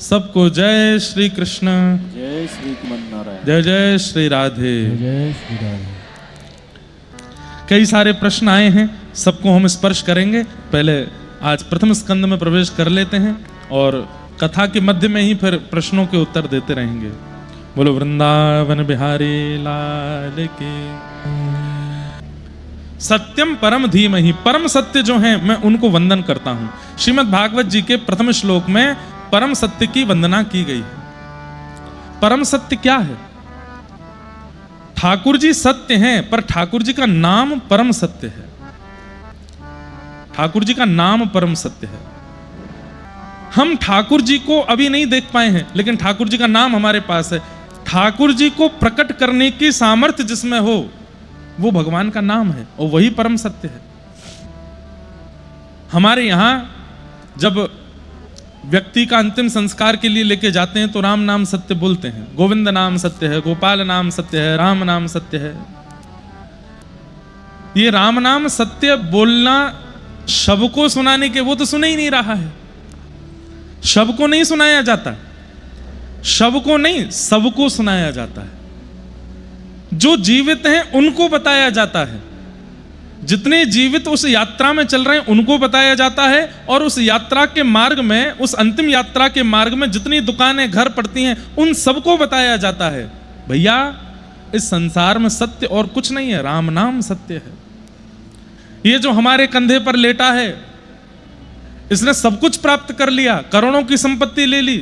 सबको जय श्री कृष्ण, जय श्री नारायण, जय जय श्री राधे। जय श्री राधे। कई सारे प्रश्न आए हैं, सबको हम स्पर्श करेंगे। पहले आज प्रथम स्कंद में प्रवेश कर लेते हैं और कथा के मध्य में ही फिर प्रश्नों के उत्तर देते रहेंगे। बोलो वृंदावन बिहारी लाल की। सत्यम परम धीमहि, परम सत्य जो हैं मैं उनको वंदन करता हूं। श्रीमद् भागवत जी के प्रथम श्लोक में परम सत्य की वंदना की गई है। परम सत्य क्या है? ठाकुर जी सत्य हैं, पर ठाकुर जी का नाम परम सत्य है। ठाकुर जी का नाम परम सत्य है। हम ठाकुर जी को अभी नहीं देख पाए हैं, लेकिन ठाकुर जी का नाम हमारे पास है। ठाकुर जी को प्रकट करने की सामर्थ्य जिसमें हो वो भगवान का नाम है और वही परम सत्य है। हमारे यहां जब व्यक्ति का अंतिम संस्कार के लिए लेके जाते हैं तो राम नाम सत्य बोलते हैं, गोविंद नाम सत्य है, गोपाल नाम सत्य है, राम नाम सत्य है। ये राम नाम सत्य बोलना शव को सुनाने के, वो तो सुन ही नहीं रहा है। शव को नहीं सुनाया जाता, शव को नहीं सबको सुनाया जाता है। जो जीवित हैं उनको बताया जाता है, जितने जीवित उस यात्रा में चल रहे हैं उनको बताया जाता है। और उस यात्रा के मार्ग में, उस अंतिम यात्रा के मार्ग में जितनी दुकानें घर पड़ती हैं उन सबको बताया जाता है, भैया इस संसार में सत्य और कुछ नहीं है, राम नाम सत्य है। ये जो हमारे कंधे पर लेटा है इसने सब कुछ प्राप्त कर लिया, करोड़ों की संपत्ति ले ली।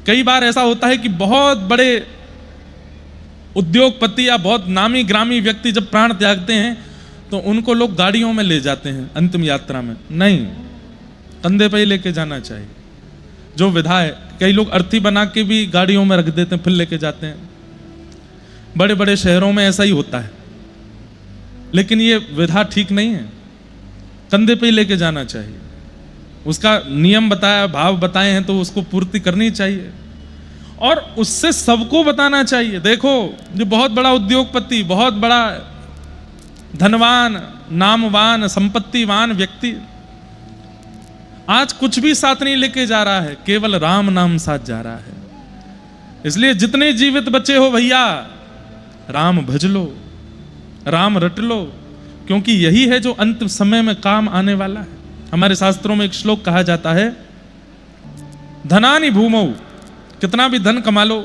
कई बार ऐसा होता है कि बहुत बड़े उद्योगपति या बहुत नामी ग्रामी व्यक्ति जब प्राण त्यागते हैं तो उनको लोग गाड़ियों में ले जाते हैं अंतिम यात्रा में। नहीं, कंधे पे ही लेके जाना चाहिए। जो विधा है, कई लोग अर्थी बना के भी गाड़ियों में रख देते हैं फिर लेके जाते हैं। बड़े बड़े शहरों में ऐसा ही होता है, लेकिन ये विधा ठीक नहीं है। कंधे पे ही लेके जाना चाहिए। उसका नियम बताया, भाव बताए हैं तो उसको पूर्ति करनी चाहिए और उससे सबको बताना चाहिए। देखो जो बहुत बड़ा उद्योगपति, बहुत बड़ा धनवान, नामवान, संपत्तिवान व्यक्ति आज कुछ भी साथ नहीं लेके जा रहा है, केवल राम नाम साथ जा रहा है। इसलिए जितने जीवित बचे हो भैया, राम भज लो, राम रट लो, क्योंकि यही है जो अंत समय में काम आने वाला है। हमारे शास्त्रों में एक श्लोक कहा जाता है, धनानि भूमौ, कितना भी धन कमा लो,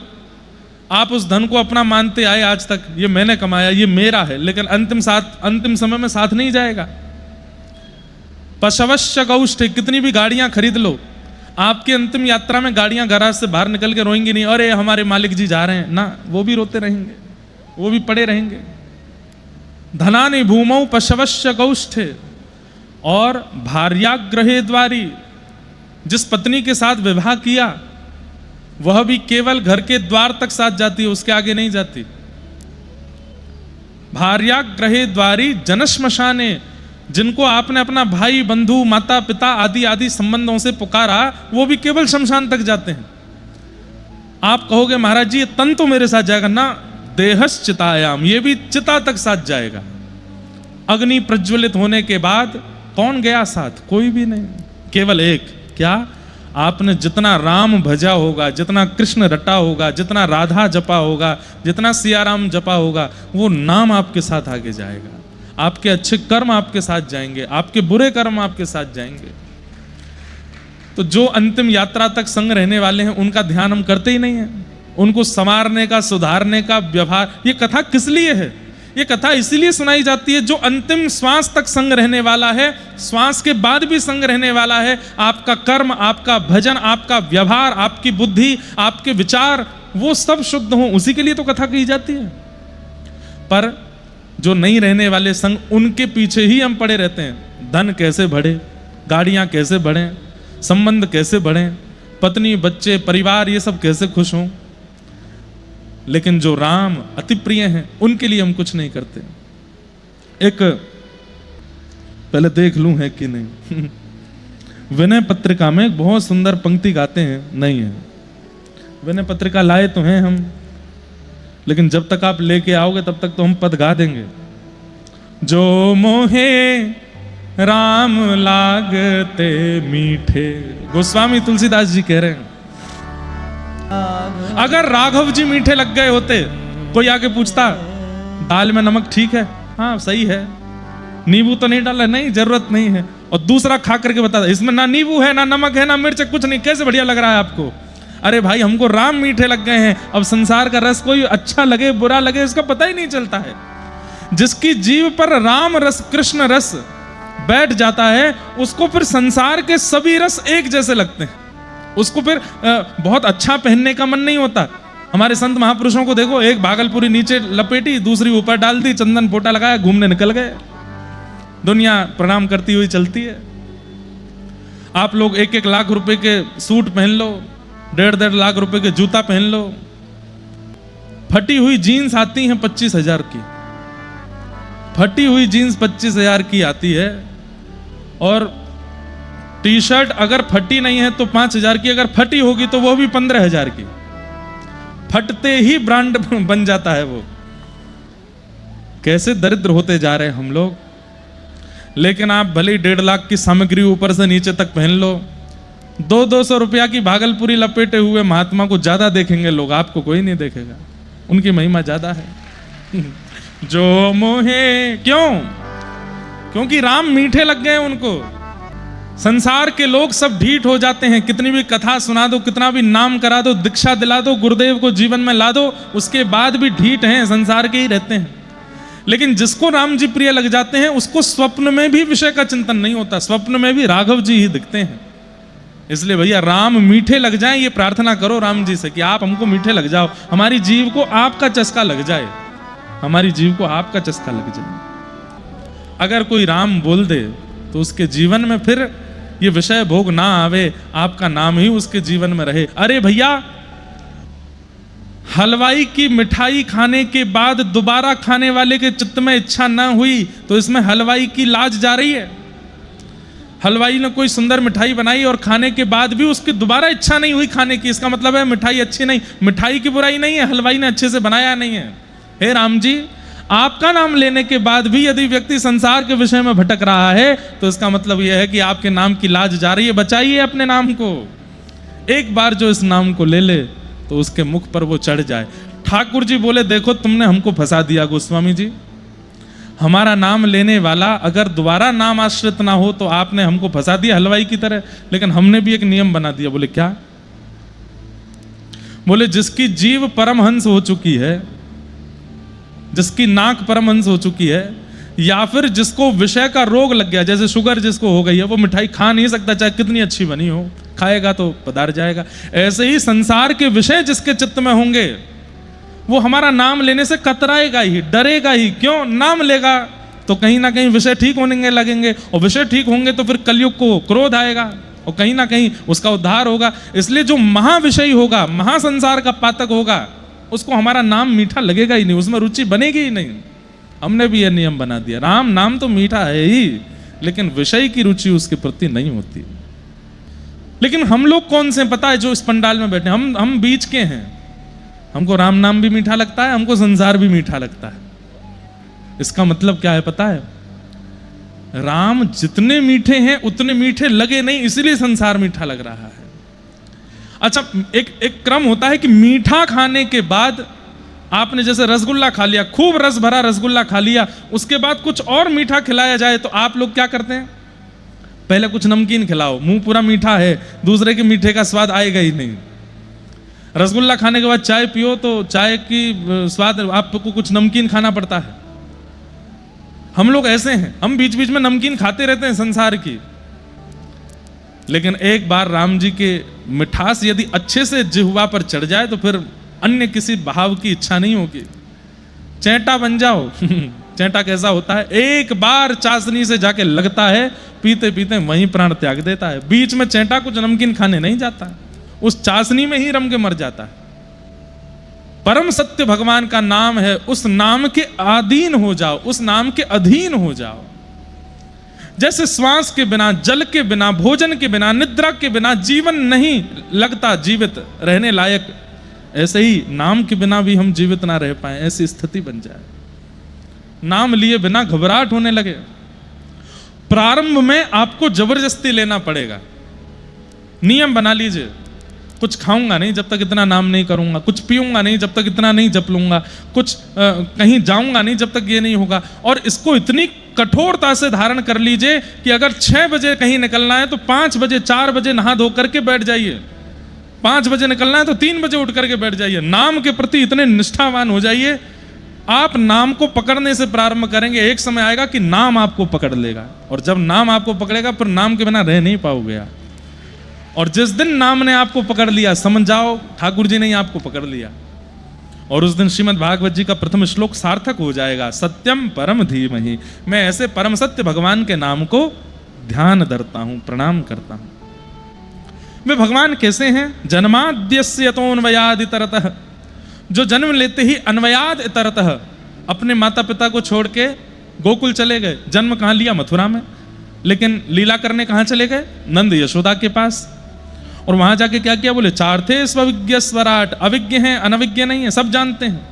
आप उस धन को अपना मानते आए आज तक, ये मैंने कमाया, ये मेरा है, लेकिन अंतिम समय में साथ नहीं जाएगा। पशवश्य गौष्ठ, कितनी भी गाड़ियां खरीद लो, आपकी अंतिम यात्रा में गाड़ियां गैराज से बाहर निकल के रोएंगी नहीं, अरे हमारे मालिक जी जा रहे हैं ना, वो भी रोते रहेंगे, वो भी पड़े रहेंगे। धनानि भूमौ पशवश्य गौष्ठे, और भार्याग्रहे द्वारी, जिस पत्नी के साथ विवाह किया वह भी केवल घर के द्वार तक साथ जाती है, उसके आगे नहीं जाती। भार्याग्रहे द्वारी जनश्मशाने, जिनको आपने अपना भाई बंधु माता पिता आदि आदि संबंधों से पुकारा वो भी केवल शमशान तक जाते हैं। आप कहोगे महाराज जी ये तन तो मेरे साथ जाएगा ना, देहश्चितायाम, ये भी चिता तक साथ जाएगा। अग्नि प्रज्वलित होने के बाद कौन गया साथ? कोई भी नहीं, केवल एक, क्या? आपने जितना राम भजा होगा, जितना कृष्ण रटा होगा, जितना राधा जपा होगा, जितना सियाराम जपा होगा, वो नाम आपके साथ आगे जाएगा। आपके अच्छे कर्म आपके साथ जाएंगे, आपके बुरे कर्म आपके साथ जाएंगे। तो जो अंतिम यात्रा तक संग रहने वाले हैं उनका ध्यान हम करते ही नहीं है, उनको संवारने का, सुधारने का व्यवहार। ये कथा किस लिए है? ये कथा इसीलिए सुनाई जाती है जो अंतिम श्वास तक संग रहने वाला है, श्वास के बाद भी संग रहने वाला है। आपका कर्म, आपका भजन, आपका व्यवहार, आपकी बुद्धि, आपके विचार, वो सब शुद्ध हो, उसी के लिए तो कथा कही जाती है। पर जो नहीं रहने वाले संग, उनके पीछे ही हम पड़े रहते हैं। धन कैसे बढ़े, गाड़ियां कैसे बढ़े, संबंध कैसे बढ़े, पत्नी बच्चे परिवार ये सब कैसे खुश हों, लेकिन जो राम अति प्रिय हैं उनके लिए हम कुछ नहीं करते। एक पहले देख लूं है कि नहीं विनय पत्रिका में एक बहुत सुंदर पंक्ति गाते हैं, नहीं है विनय पत्रिका लाए तो हैं हम, लेकिन जब तक आप लेके आओगे तब तक तो हम पद गा देंगे। जो मोहे राम लागते मीठे, गोस्वामी तुलसीदास जी कह रहे हैं, अगर राघव जी मीठे लग गए होते, कोई आके पूछता दाल में नमक ठीक है, हाँ सही है, नींबू तो नहीं डाला, नहीं जरूरत नहीं है, और दूसरा खा करके बताता इसमें ना नींबू है ना नमक है ना मिर्च, कुछ नहीं, कैसे बढ़िया लग रहा है आपको? अरे भाई हमको राम मीठे लग गए हैं, अब संसार का रस कोई अच्छा लगे बुरा लगे इसका पता ही नहीं चलता है। जिसकी जीव पर राम रस कृष्ण रस बैठ जाता है उसको फिर संसार के सभी रस एक जैसे लगते हैं, उसको फिर बहुत अच्छा पहनने का मन नहीं होता। हमारे संत महापुरुषों को देखो, एक भागलपुरी नीचे लपेटी, दूसरी ऊपर डाल दी, चंदन पोटा लगाया, घूमने निकल गए, दुनिया प्रणाम करती हुई चलती है। आप लोग 1-1 लाख रुपए के सूट पहन लो, 1.5 लाख रुपए के जूता पहन लो, फटी हुई जीन्स आती हैं 25,000 की, फटी हुई जीन्स 25,000 की आती है, और टी शर्ट अगर फटी नहीं है तो 5,000 की, अगर फटी होगी तो वो भी 15,000 की। फटते ही ब्रांड बन जाता है वो। कैसे दरिद्र होते जा रहे हैं हम लोग। लेकिन आप भले 1.5 लाख की सामग्री ऊपर से नीचे तक पहन लो, 200-200 रुपया की भागलपुरी लपेटे हुए महात्मा को ज्यादा देखेंगे लोग, आपको कोई नहीं देखेगा, उनकी महिमा ज्यादा है। जो मोहे क्यों? क्योंकि राम मीठे लग गए उनको। संसार के लोग सब ढीठ हो जाते हैं, कितनी भी कथा सुना दो, कितना भी नाम करा दो, दीक्षा दिला दो, गुरुदेव को जीवन में ला दो, उसके बाद भी ढीठ हैं, संसार के ही रहते हैं। लेकिन जिसको राम जी प्रिय लग जाते हैं उसको स्वप्न में भी विषय का चिंतन नहीं होता, स्वप्न में भी राघव जी ही दिखते हैं। इसलिए भैया राम मीठे लग जाएं, ये प्रार्थना करो राम जी से कि आप हमको मीठे लग जाओ, हमारी जीव को आपका चस्का लग जाए, हमारी जीव को आपका चस्का लग जाए। अगर कोई राम बोल दे तो उसके जीवन में फिर ये विषय भोग ना आवे, आपका नाम ही उसके जीवन में रहे। अरे भैया, हलवाई की मिठाई खाने के बाद दोबारा खाने वाले के चित्त में इच्छा ना हुई तो इसमें हलवाई की लाज जा रही है। हलवाई ने कोई सुंदर मिठाई बनाई और खाने के बाद भी उसकी दोबारा इच्छा नहीं हुई खाने की, इसका मतलब है मिठाई अच्छी नहीं। मिठाई की बुराई नहीं है, हलवाई ने अच्छे से बनाया नहीं है। हे राम जी, आपका नाम लेने के बाद भी यदि व्यक्ति संसार के विषय में भटक रहा है तो इसका मतलब यह है कि आपके नाम की लाज जा रही है। बचाइए अपने नाम को। एक बार जो इस नाम को ले ले तो उसके मुख पर वो चढ़ जाए। ठाकुर जी बोले, देखो तुमने हमको फंसा दिया गोस्वामी जी, हमारा नाम लेने वाला अगर दोबारा नाम आश्रित ना हो तो आपने हमको फंसा दिया हलवाई की तरह। लेकिन हमने भी एक नियम बना दिया। बोले क्या? बोले जिसकी जीव परमहंस हो चुकी है, जिसकी नाक परमहंस हो चुकी है, या फिर जिसको विषय का रोग लग गया, जैसे शुगर जिसको हो गई है, वो मिठाई खा नहीं सकता चाहे कितनी अच्छी बनी हो, खाएगा तो पदार जाएगा। ऐसे ही संसार के विषय जिसके चित्त में होंगे वो हमारा नाम लेने से कतराएगा ही, डरेगा ही। क्यों? नाम लेगा तो कहीं ना कहीं विषय ठीक होने लगेंगे, और विषय ठीक होंगे तो फिर कलयुग को क्रोध आएगा और कहीं ना कहीं उसका उद्धार होगा। इसलिए जो महाविषयी होगा, महासंसार का पातक होगा, उसको हमारा नाम मीठा लगेगा ही नहीं, उसमें रुचि बनेगी ही नहीं। हमने भी यह नियम बना दिया, राम नाम तो मीठा है ही, लेकिन विषय की रुचि उसके प्रति नहीं होती। लेकिन हम लोग कौन से पता है जो इस पंडाल में बैठे, हम बीच के हैं। हमको राम नाम भी मीठा लगता है, हमको संसार भी मीठा लगता है। इसका मतलब क्या है पता है? राम जितने मीठे हैं उतने मीठे लगे नहीं, इसलिए संसार मीठा लग रहा है। अच्छा, एक क्रम होता है कि मीठा खाने के बाद आपने जैसे रसगुल्ला खा लिया, खूब रस भरा रसगुल्ला खा लिया, उसके बाद कुछ और मीठा खिलाया जाए तो आप लोग क्या करते हैं? पहले कुछ नमकीन खिलाओ, मुंह पूरा मीठा है, दूसरे के मीठे का स्वाद आएगा ही नहीं। रसगुल्ला खाने के बाद चाय पियो तो चाय की स्वाद आपको कुछ नमकीन खाना पड़ता है। हम लोग ऐसे हैं, हम बीच बीच में नमकीन खाते रहते हैं संसार की। लेकिन एक बार राम जी के मिठास यदि अच्छे से जिह्वा पर चढ़ जाए तो फिर अन्य किसी भाव की इच्छा नहीं होगी। चैंटा बन जाओ। चैंटा कैसा होता है? एक बार चाशनी से जाके लगता है, पीते पीते वहीं प्राण त्याग देता है। बीच में चैंटा कुछ नमकीन खाने नहीं जाता, उस चाशनी में ही रम के मर जाता है। परम सत्य भगवान का नाम है, उस नाम के अधीन हो जाओ, उस नाम के अधीन हो जाओ। जैसे श्वास के बिना, जल के बिना, भोजन के बिना, निद्रा के बिना जीवन नहीं लगता जीवित रहने लायक, ऐसे ही नाम के बिना भी हम जीवित ना रह पाए, ऐसी स्थिति बन जाए। नाम लिए बिना घबराहट होने लगे। प्रारंभ में आपको जबरदस्ती लेना पड़ेगा। नियम बना लीजिए, कुछ खाऊंगा नहीं जब तक इतना नाम नहीं करूंगा, कुछ पीऊंगा नहीं जब तक इतना नहीं जप लूंगा, कुछ कहीं जाऊंगा नहीं जब तक ये नहीं होगा। और इसको इतनी कठोरता से धारण कर लीजिए कि अगर 6 बजे कहीं निकलना है तो 5 बजे 4 बजे नहा धो करके बैठ जाइए, 5 बजे निकलना है तो 3 बजे उठ करके बैठ जाइए। नाम के प्रति इतने निष्ठावान हो जाइए, आप नाम को पकड़ने से प्रारंभ करेंगे, एक समय आएगा कि नाम आपको पकड़ लेगा, और जब नाम आपको पकड़ेगा फिर नाम के बिना रह नहीं पाओगे आप। और जिस दिन नाम ने आपको पकड़ लिया, समझ जाओ ठाकुर जी ने ही आपको पकड़ लिया, और उस दिन श्रीमद् भागवत जी का प्रथम श्लोक सार्थक हो जाएगा, सत्यम परम धीमहि। मैं ऐसे परम सत्य भगवान के नाम को ध्यान धरता हूं, प्रणाम करता हूं। वे भगवान कैसे हैं? जन्माद्यस्य यतोऽन्वयाद् इतरतः, जो जन्म लेते ही अन्वयाद इतरतः अपने माता पिता को छोड़ के गोकुल चले गए। जन्म कहाँ लिया? मथुरा में, लेकिन लीला करने कहाँ चले गए? नंद यशोदा के पास। और वहां जाके क्या किया? बोले चार्थे स्वविज्ञ स्वराट, अविज्ञ हैं अनविज्ञ नहीं है, सब जानते हैं।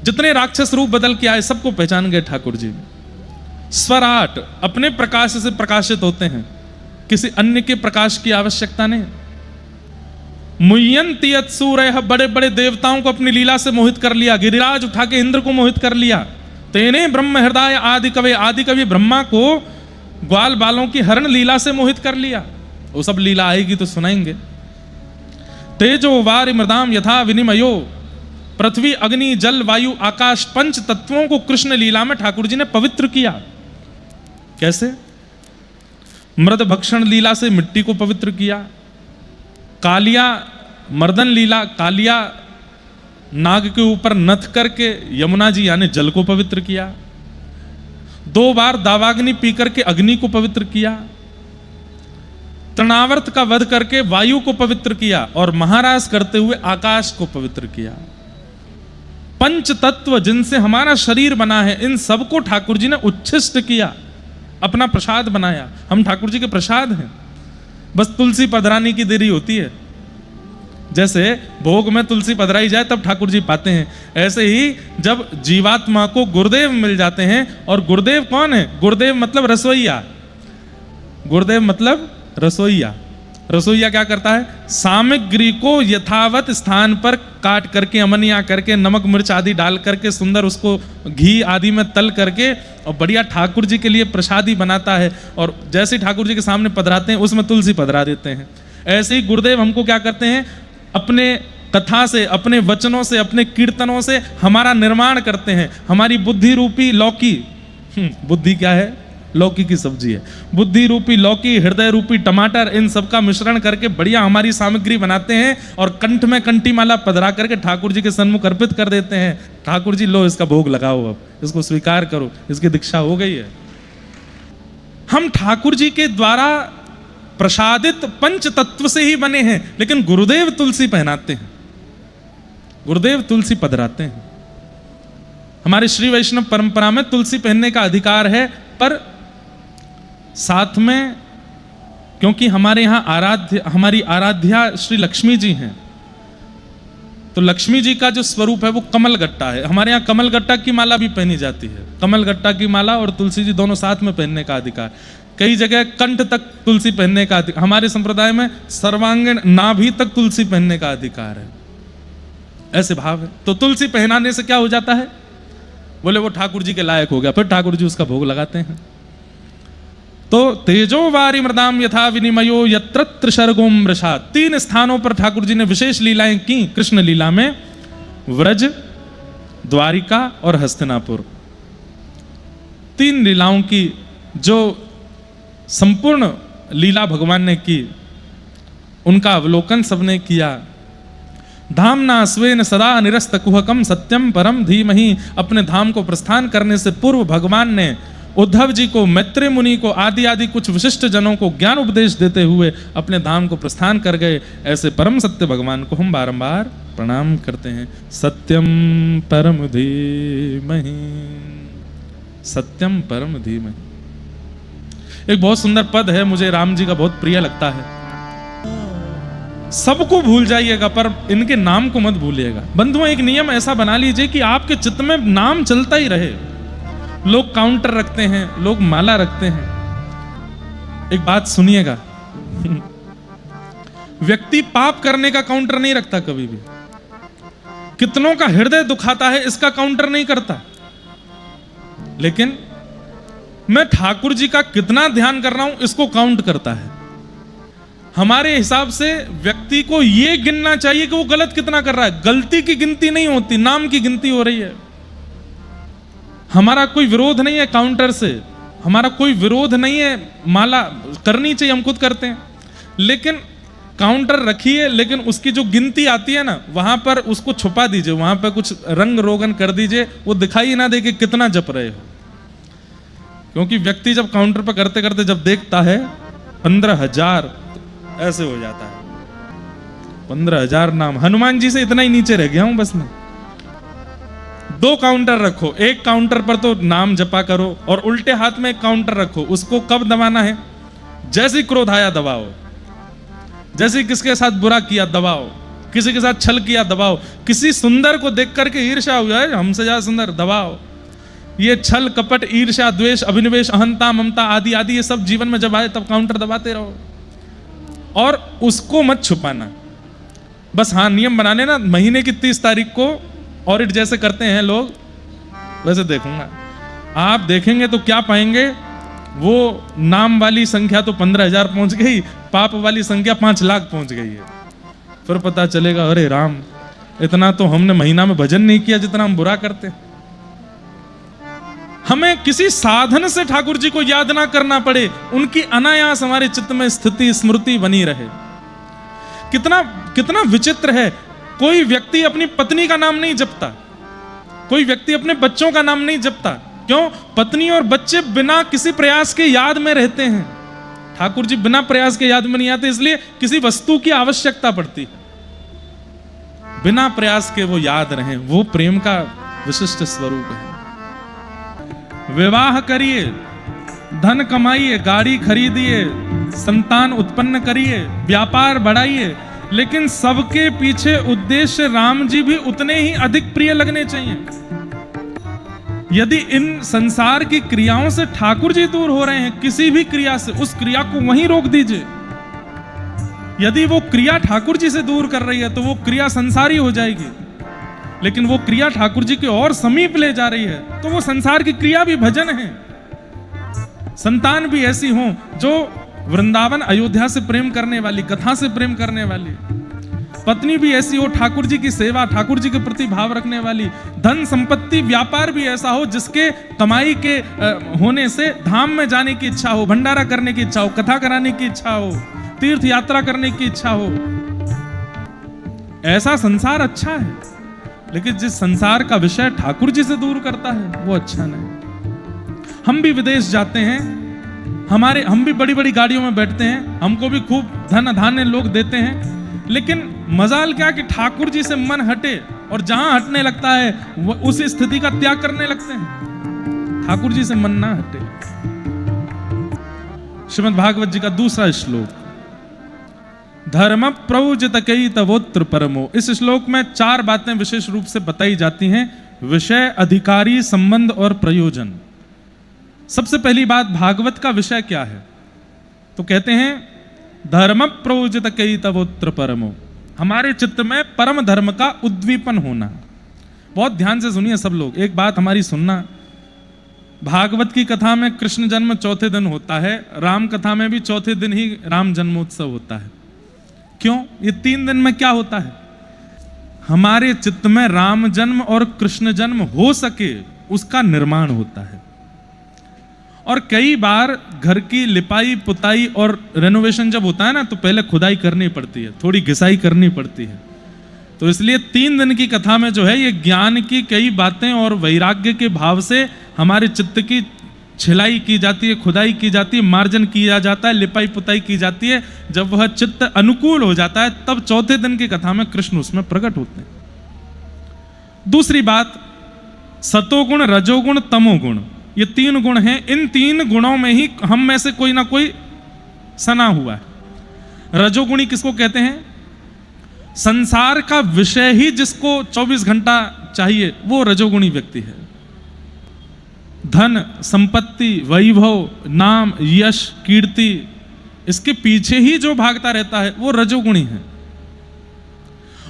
जितने राक्षस रूप बदल के आए सबको पहचान गए ठाकुर जी। स्वराट, अपने प्रकाश से प्रकाशित होते हैं, किसी अन्य के प्रकाश की आवश्यकता नहीं। मुय्यन्ति यत्सूरयः, बड़े बड़े देवताओं को अपनी लीला से मोहित कर लिया, गिरिराज उठा के इंद्र को मोहित कर लिया। तेने ब्रह्म हृदय आदि कवि, आदि कवि ब्रह्मा को ग्वाल बालों की हरण लीला से मोहित कर लिया। वो सब लीला आएगी तो सुनाएंगे। तेजो वारि मृदाम यथा विनिमयो, पृथ्वी अग्नि जल वायु आकाश, 5 तत्वों को कृष्ण लीला में ठाकुर जी ने पवित्र किया। कैसे? मृद भक्षण लीला से मिट्टी को पवित्र किया, कालिया मर्दन लीला, कालिया नाग के ऊपर नथ करके यमुना जी यानी जल को पवित्र किया। 2 बार दावाग्नि पी करके अग्नि को पवित्र किया। तृणावर्त का वध करके वायु को पवित्र किया, और महाराज करते हुए आकाश को पवित्र किया। 5 तत्व जिनसे हमारा शरीर बना है, इन सबको ठाकुर जी ने उच्छिष्ट किया, अपना प्रसाद बनाया। हम ठाकुर जी के प्रसाद हैं, बस तुलसी पधराने की देरी होती है। जैसे भोग में तुलसी पधराई जाए तब ठाकुर जी पाते हैं, ऐसे ही जब जीवात्मा को गुरुदेव मिल जाते हैं। और गुरुदेव कौन है? गुरुदेव मतलब रसोईया, गुरुदेव मतलब रसोईया। रसोईया क्या करता है? सामग्री को यथावत स्थान पर काट करके, अमनिया करके, नमक मिर्च आदि डाल करके, सुंदर उसको घी आदि में तल करके और बढ़िया ठाकुर जी के लिए प्रसादी बनाता है। और जैसे ही ठाकुर जी के सामने पधराते हैं उसमें तुलसी पधरा देते हैं। ऐसे ही गुरुदेव हमको क्या करते हैं? अपने कथा से, अपने वचनों से, अपने कीर्तनों से हमारा निर्माण करते हैं। हमारी बुद्धि रूपी लौकी, बुद्धि क्या है? लौकी की सब्जी है। बुद्धि रूपी लौकी, हृदय रूपी टमाटर, इन सब का मिश्रण करके बढ़िया हमारी सामग्री बनाते हैं और कंठ में कंठी माला पधरा करके ठाकुर जी के सन्मुख अर्पित कर देते हैं। ठाकुर जी लो इसका भोग लगाओ, अब इसको स्वीकार करो, इसकी दीक्षा हो गई है। हम ठाकुर जी के द्वारा प्रसादित 5 तत्व से ही बने हैं, लेकिन गुरुदेव तुलसी पहनाते हैं, गुरुदेव तुलसी पधराते हैं। हमारे श्री वैष्णव परंपरा में तुलसी पहनने का अधिकार है, पर साथ में, क्योंकि हमारे यहाँ हमारी आराध्या श्री लक्ष्मी जी हैं, तो लक्ष्मी जी का जो स्वरूप है वो कमलगट्टा है। हमारे यहाँ कमलगट्टा की माला भी पहनी जाती है। कमलगट्टा की माला और तुलसी जी दोनों साथ में पहनने का अधिकार। कई जगह कंठ तक तुलसी पहनने का अधिकार। हमारे संप्रदाय में सर्वांगीण नाभि तक तुलसी पहनने का अधिकार है, ऐसे भाव है। तो तुलसी पहनाने से क्या हो जाता है? बोले वो ठाकुर जी के लायक हो गया, फिर ठाकुर जी उसका भोग लगाते हैं। तो तेजो वारि मृदाम यथा विनिमयो यत्र त्रिशर्गोम मृषा, 3 स्थानों पर ठाकुर जी ने विशेष लीलाएं की कृष्ण लीला में, व्रज, द्वारिका और हस्तिनापुर। 3 लीलाओं की जो संपूर्ण लीला भगवान ने की, उनका अवलोकन सबने किया। धामना स्वेन सदा निरस्त कुहकम सत्यम परम धीमहि, अपने धाम को प्रस्थान करने से पूर्व भगवान ने उद्धव जी को, मैत्री मुनि को, आदि आदि कुछ विशिष्ट जनों को ज्ञान उपदेश देते हुए अपने धाम को प्रस्थान कर गए। ऐसे परम सत्य भगवान को हम बारंबार प्रणाम करते हैं। सत्यम परम धीमहि, सत्यम परम धीमहि। एक बहुत सुंदर पद है, मुझे राम जी का बहुत प्रिय लगता है। सबको भूल जाइएगा पर इनके नाम को मत भूलिएगा। बंधुओं, एक नियम ऐसा बना लीजिए कि आपके चित्त में नाम चलता ही रहे। लोग काउंटर रखते हैं, लोग माला रखते हैं। एक बात सुनिएगा, व्यक्ति पाप करने का काउंटर नहीं रखता कभी भी। कितनों का हृदय दुखाता है इसका काउंटर नहीं करता। लेकिन मैं ठाकुर जी का कितना ध्यान कर रहा हूं इसको काउंट करता है। हमारे हिसाब से व्यक्ति को यह गिनना चाहिए कि वो गलत कितना कर रहा है। गलती की गिनती नहीं होती, नाम की गिनती हो रही है। हमारा कोई विरोध नहीं है काउंटर से, हमारा कोई विरोध नहीं है, माला करनी चाहिए, हम खुद करते हैं। लेकिन काउंटर रखिए, लेकिन उसकी जो गिनती आती है ना वहां पर उसको छुपा दीजिए, वहां पर कुछ रंग रोगन कर दीजिए, वो दिखाई ना दे कि कितना जप रहे हो। क्योंकि व्यक्ति जब काउंटर पर करते करते जब देखता है 15,000 ऐसे हो जाता है। 15,000 नाम, हनुमान जी से इतना ही नीचे रह गया हूं बस मैं। 2 काउंटर रखो, एक काउंटर पर तो नाम जपा करो और उल्टे हाथ में एक काउंटर रखो। उसको कब दबाना है? जैसे क्रोध आया दबाओ, जैसे किसके साथ बुरा किया दबाओ, किसी के साथ छल किया दबाओ, किसी सुंदर को देख करके ईर्ष्या हुआ है हमसे ज्यादा सुंदर दबाओ। ये छल कपट ईर्ष्या द्वेष अभिनिवेश अहंता ममता आदि आदि ये सब जीवन में जब आए तब काउंटर दबाते रहो और उसको मत छुपाना। बस हाँ नियम बनाने ना, महीने की 30 तारीख को ऑडिट जैसे करते हैं लोग वैसे देखूंगा। आप देखेंगे तो क्या पाएंगे, वो नाम वाली संख्या तो 15,000 पहुंच गई, पाप वाली संख्या 5 लाख पहुंच गई है। फिर पता चलेगा अरे राम, इतना तो हमने महीना में भजन नहीं किया जितना हम बुरा करते। हमें किसी साधन से ठाकुर जी को याद ना करना पड़े, उनकी अनायास हमारे चित्त में स्थिति स्मृति बनी रहे। कितना कितना विचित्र है, कोई व्यक्ति अपनी पत्नी का नाम नहीं जपता, कोई व्यक्ति अपने बच्चों का नाम नहीं जपता। क्यों? पत्नी और बच्चे बिना किसी प्रयास के याद में रहते हैं। ठाकुर जी बिना प्रयास के याद में नहीं आते, इसलिए किसी वस्तु की आवश्यकता पड़ती है। बिना प्रयास के वो याद रहें, वो प्रेम का विशिष्ट स्वरूप है। विवाह करिए, धन कमाइए, गाड़ी खरीदिए, संतान उत्पन्न करिए, व्यापार बढ़ाइए, लेकिन सबके पीछे उद्देश्य राम जी भी उतने ही अधिक प्रिय लगने चाहिए। यदि इन संसार की क्रियाओं से ठाकुर जी दूर हो रहे हैं किसी भी क्रिया से, उस क्रिया को वहीं रोक दीजिए। यदि वो क्रिया ठाकुर जी से दूर कर रही है तो वो क्रिया संसारी हो जाएगी, लेकिन वो क्रिया ठाकुर जी के और समीप ले जा रही है तो वो संसार की क्रिया भी भजन है। संतान भी ऐसी हो जो वृंदावन अयोध्या से प्रेम करने वाली, कथा से प्रेम करने वाली, पत्नी भी ऐसी हो ठाकुर जी की सेवा, ठाकुर जी के प्रति भाव रखने वाली, धन संपत्ति व्यापार भी ऐसा हो जिसके कमाई के होने से धाम में जाने की इच्छा हो, भंडारा करने की इच्छा हो, कथा कराने की इच्छा हो, तीर्थ यात्रा करने की इच्छा हो। ऐसा संसार अच्छा है, लेकिन जिस संसार का विषय ठाकुर जी से दूर करता है वो अच्छा नहीं। हम भी विदेश जाते हैं, हम भी बड़ी बड़ी गाड़ियों में बैठते हैं, हमको भी खूब धन धान्य लोग देते हैं, लेकिन मजाल क्या कि ठाकुर जी से मन हटे और जहां हटने लगता है वो उस स्थिति का त्याग करने लगते हैं। ठाकुर जी से मन ना हटे। श्रीमद् भागवत जी का दूसरा श्लोक, धर्म प्रवुजित कई तवोत्र परमो। इस श्लोक में 4 बातें विशेष रूप से बताई जाती हैं, विषय, अधिकारी, संबंध और प्रयोजन। सबसे पहली बात, भागवत का विषय क्या है? तो कहते हैं धर्म प्रवुजित कई तवोत्र परमो, हमारे चित्त में परम धर्म का उद्दीपन होना। बहुत ध्यान से सुनिए सब लोग, एक बात हमारी सुनना। भागवत की कथा में कृष्ण जन्म चौथे दिन होता है, राम कथा में भी चौथे दिन ही राम जन्मोत्सव होता है। क्यों? ये 3 दिन में क्या होता है? हमारे चित्त में राम जन्म और कृष्ण जन्म हो सके उसका निर्माण होता है। और कई बार घर की लिपाई पुताई और रेनोवेशन जब होता है ना तो पहले खुदाई करनी पड़ती है, थोड़ी घिसाई करनी पड़ती है। तो इसलिए 3 दिन की कथा में जो है ये ज्ञान की कई बातें और वैराग्य के भाव से हमारे चित्त की छिलाई की जाती है, खुदाई की जाती है, मार्जन किया जाता है, लिपाई पुताई की जाती है। जब वह चित्त अनुकूल हो जाता है तब चौथे दिन की कथा में कृष्ण उसमें प्रकट होते हैं। दूसरी बात, सतोगुण, रजोगुण, तमोगुण, ये 3 गुण हैं। इन 3 गुणों में ही हम में से कोई ना कोई सना हुआ है। रजोगुणी किसको कहते हैं? संसार का विषय ही जिसको 24 घंटा चाहिए वो रजोगुणी व्यक्ति है। धन संपत्ति, वैभव, नाम, यश, कीर्ति, इसके पीछे ही जो भागता रहता है वो रजोगुणी है।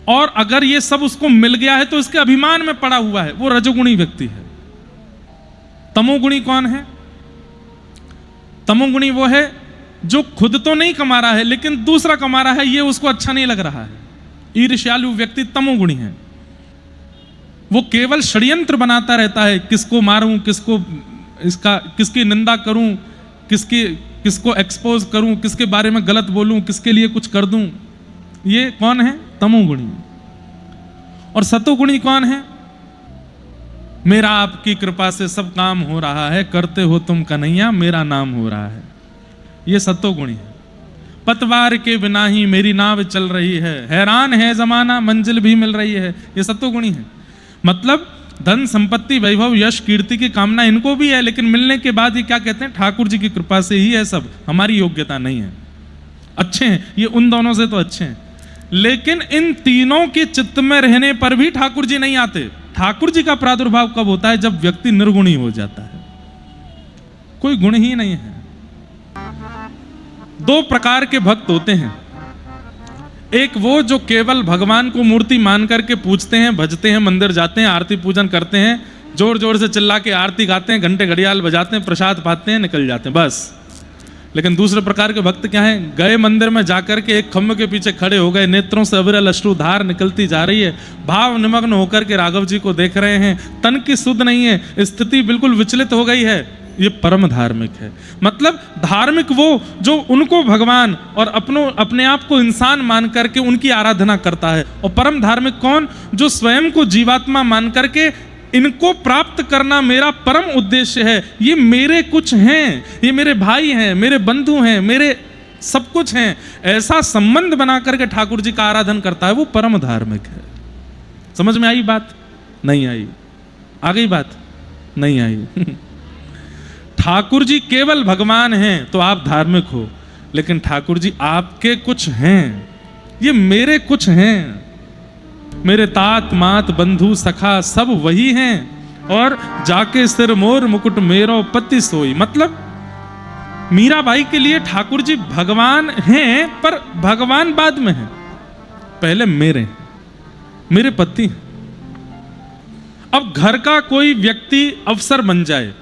और अगर ये सब उसको मिल गया है तो इसके अभिमान में पड़ा हुआ है, वो रजोगुणी व्यक्ति है। तमोगुणी कौन है? तमोगुणी वो है जो खुद तो नहीं कमा रहा है लेकिन दूसरा कमा रहा है, ये उसको अच्छा नहीं लग रहा है। ईर्ष्यालु व्यक्ति तमोगुणी है। वो केवल षड्यंत्र बनाता रहता है, किसको मारूं, किसकी निंदा करूं, किसको एक्सपोज करूं, किसके बारे में गलत बोलूं, किसके लिए कुछ कर दूं। ये कौन है? तमोगुणी। और सतोगुणी कौन है? मेरा आपकी कृपा से सब काम हो रहा है, करते हो तुम कन्हैया, मेरा नाम हो रहा है। ये सतोगुणी है। पतवार के बिना ही मेरी नाव चल रही है, हैरान है जमाना, मंजिल भी मिल रही है। ये सतोगुणी है। मतलब धन संपत्ति वैभव यश कीर्ति की कामना इनको भी है, लेकिन मिलने के बाद ये क्या कहते हैं? ठाकुर जी की कृपा से ही है सब, हमारी योग्यता नहीं है। अच्छे हैं ये, उन दोनों से तो अच्छे हैं, लेकिन इन तीनों के चित्त में रहने पर भी ठाकुर जी नहीं आते। ठाकुर जी का प्रादुर्भाव कब होता है? जब व्यक्ति निर्गुणी हो जाता है, कोई गुण ही नहीं है। दो प्रकार के भक्त होते हैं। एक वो जो केवल भगवान को मूर्ति मान करके पूजते हैं, भजते हैं, मंदिर जाते हैं, आरती पूजन करते हैं, जोर जोर से चिल्ला के आरती गाते हैं, घंटे घड़ियाल बजाते हैं, प्रसाद पाते हैं, निकल जाते हैं, बस। लेकिन दूसरे प्रकार के भक्त क्या हैं? गए मंदिर में जाकर के एक खम्भ के पीछे खड़े हो गए, नेत्रों से अविरल अश्रुधार निकलती जा रही है, भाव निमग्न होकर के राघव जी को देख रहे हैं, तन की सुध नहीं है, स्थिति बिल्कुल विचलित हो गई है। ये परम धार्मिक है। मतलब धार्मिक वो जो उनको भगवान और अपने आप को इंसान मान करके उनकी आराधना करता है। और परम धार्मिक कौन? जो स्वयं को जीवात्मा मान करके इनको प्राप्त करना मेरा परम उद्देश्य है, ये मेरे कुछ हैं, ये मेरे भाई हैं, मेरे बंधु हैं, मेरे सब कुछ हैं, ऐसा संबंध बना करके ठाकुर जी का आराधन करता है, वो परम धार्मिक है। समझ में आई बात? नहीं आई? आ गई बात? नहीं आई? ठाकुर जी केवल भगवान हैं तो आप धार्मिक हो, लेकिन ठाकुर जी आपके कुछ हैं, ये मेरे कुछ हैं, मेरे तात मात बंधु सखा सब वही हैं। और जाके सिर मोर मुकुट मेरो पति सोई। मतलब मीराबाई के लिए ठाकुर जी भगवान हैं, पर भगवान बाद में हैं, पहले मेरे पति हैं। अब घर का कोई व्यक्ति अफसर बन जाए,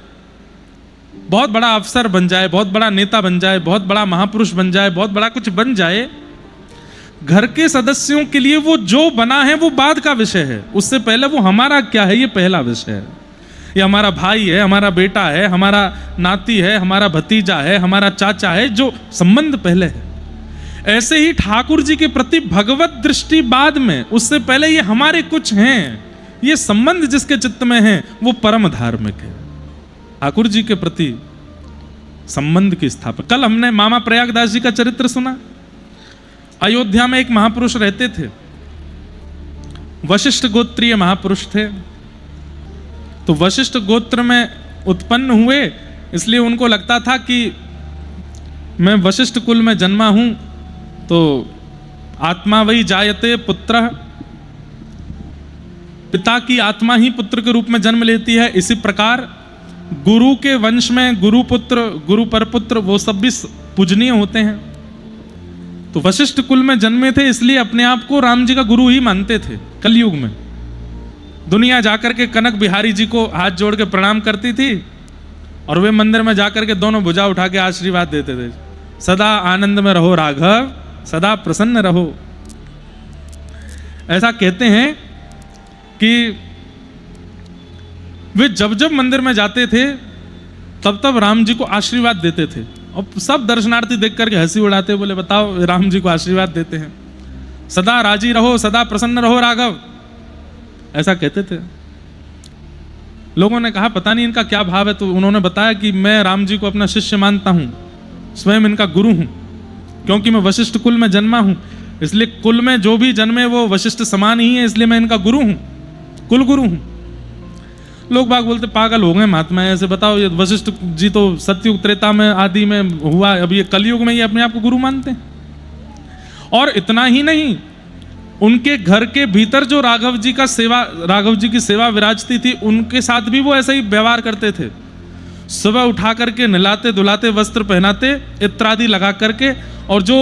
बहुत बड़ा अफसर बन जाए, बहुत बड़ा नेता बन जाए, बहुत बड़ा महापुरुष बन जाए, बहुत बड़ा कुछ बन जाए, घर के सदस्यों के लिए वो जो बना है वो बाद का विषय है। उससे पहले वो हमारा क्या है, ये पहला विषय है। ये हमारा भाई है, हमारा बेटा है, हमारा नाती है, हमारा भतीजा है, हमारा चाचा है, जो संबंध पहले है। ऐसे ही ठाकुर जी के प्रति भगवत दृष्टि बाद में, उससे पहले ये हमारे कुछ हैं, ये संबंध जिसके चित्त में है वो परम धार्मिक है। ठाकुर जी के प्रति संबंध की स्थापना। कल हमने मामा प्रयागदास जी का चरित्र सुना। अयोध्या में एक महापुरुष रहते थे, वशिष्ठ गोत्रीय महापुरुष थे। तो वशिष्ठ गोत्र में उत्पन्न हुए, इसलिए उनको लगता था कि मैं वशिष्ठ कुल में जन्मा हूं, तो आत्मा वही जायते पुत्र, पिता की आत्मा ही पुत्र के रूप में जन्म लेती है। इसी प्रकार गुरु के वंश में गुरु पुत्र, गुरु परपुत्र, वो सब भी पूजनीय होते हैं। तो वशिष्ठ कुल में जन्मे थे, इसलिए अपने आप को राम जी का गुरु ही मानते थे। कलयुग में दुनिया जाकर के कनक बिहारी जी को हाथ जोड़ के प्रणाम करती थी, और वे मंदिर में जाकर के दोनों भुजा उठा के आशीर्वाद देते थे, सदा आनंद में रहो राघव, सदा प्रसन्न रहो। ऐसा कहते हैं कि वे जब जब मंदिर में जाते थे तब तब राम जी को आशीर्वाद देते थे, और सब दर्शनार्थी देख करके हंसी उड़ाते, बोले बताओ राम जी को आशीर्वाद देते हैं, सदा राजी रहो, सदा प्रसन्न रहो राघव, ऐसा कहते थे। लोगों ने कहा पता नहीं इनका क्या भाव है, तो उन्होंने बताया कि मैं राम जी को अपना शिष्य मानता हूं, स्वयं इनका गुरु हूं, क्योंकि मैं वशिष्ठ कुल में जन्मा हूं, इसलिए कुल में जो भी जन्मे वो वशिष्ठ समान ही है, इसलिए मैं इनका गुरु हूं, कुल गुरु हूं। लोग बाग बोलते पागल हो गए महात्मा, ऐसे बताओ, ये वशिष्ठ जी तो सत्ययुग त्रेता में आदि में हुआ, अब ये कलयुग में ये अपने आप को गुरु मानते हैं। और इतना ही नहीं, उनके घर के भीतर जो राघव जी की सेवा विराजती थी, उनके साथ भी वो ऐसा ही व्यवहार करते थे। सुबह उठा करके नहलाते धुलाते वस्त्र पहनाते इत्रादि लगा करके, और जो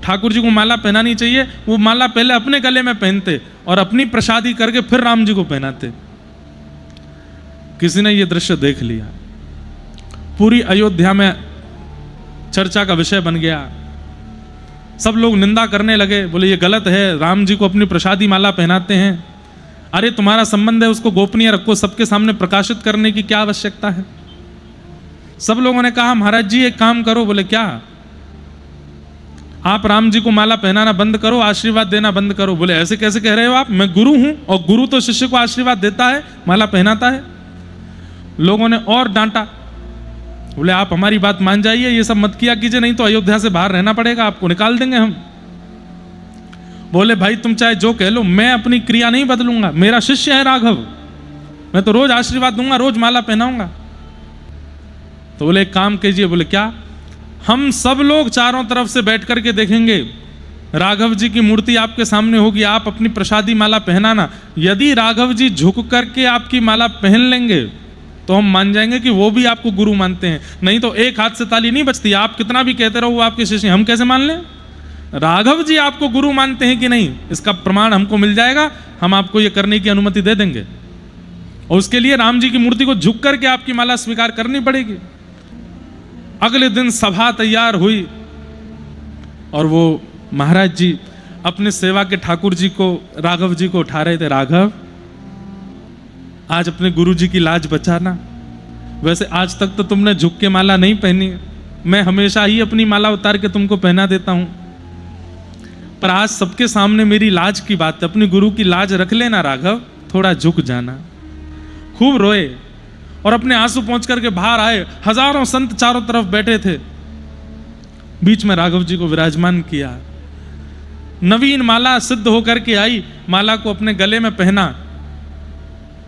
ठाकुर जी को माला पहनानी चाहिए वो माला पहले अपने गले में पहनते और अपनी प्रसादी करके फिर राम जी को पहनाते। किसी ने ये दृश्य देख लिया, पूरी अयोध्या में चर्चा का विषय बन गया। सब लोग निंदा करने लगे, बोले ये गलत है, राम जी को अपनी प्रसादी माला पहनाते हैं। अरे तुम्हारा संबंध है उसको गोपनीय रखो, सबके सामने प्रकाशित करने की क्या आवश्यकता है। सब लोगों ने कहा महाराज जी एक काम करो। बोले क्या? आप राम जी को माला पहनाना बंद करो, आशीर्वाद देना बंद करो। बोले ऐसे कैसे कह रहे हो आप, मैं गुरु हूं और गुरु तो शिष्य को आशीर्वाद देता है, माला पहनाता है। लोगों ने और डांटा, बोले आप हमारी बात मान जाइए, ये सब मत किया कीजिए, नहीं तो अयोध्या से बाहर रहना पड़ेगा, आपको निकाल देंगे हम। बोले भाई तुम चाहे जो कह लो, मैं अपनी क्रिया नहीं बदलूंगा, मेरा शिष्य है राघव, मैं तो रोज आशीर्वाद दूंगा, रोज माला पहनाऊंगा। तो बोले एक काम कीजिए। बोले क्या? हम सब लोग चारों तरफ से बैठ करके देखेंगे, राघव जी की मूर्ति आपके सामने होगी, आप अपनी प्रसादी माला पहनाना। यदि राघव जी झुक करके आपकी माला पहन लेंगे तो हम मान जाएंगे कि वो भी आपको गुरु मानते हैं, नहीं तो एक हाथ से ताली नहीं बजती, आप कितना भी कहते रहो वो आपके शिष्य, हम कैसे मान लें? राघव जी आपको गुरु मानते हैं कि नहीं, इसका प्रमाण हमको मिल जाएगा, हम आपको ये करने की अनुमति दे देंगे। और उसके लिए राम जी की मूर्ति को झुक करके आपकी माला स्वीकार करनी पड़ेगी। अगले दिन सभा तैयार हुई और वो महाराज जी अपने सेवा के ठाकुर जी को, राघव जी को उठा रहे थे। राघव, आज अपने गुरु जी की लाज बचाना। वैसे आज तक तो तुमने झुक के माला नहीं पहनी, मैं हमेशा ही अपनी माला उतार के तुमको पहना देता हूं, पर आज सबके सामने मेरी लाज की बात है, अपनी गुरु की लाज रख लेना राघव, थोड़ा झुक जाना। खूब रोए और अपने आंसू पहुंच करके बाहर आए। हजारों संत चारों तरफ बैठे थे, बीच में राघव जी को विराजमान किया। नवीन माला सिद्ध होकर के आई, माला को अपने गले में पहना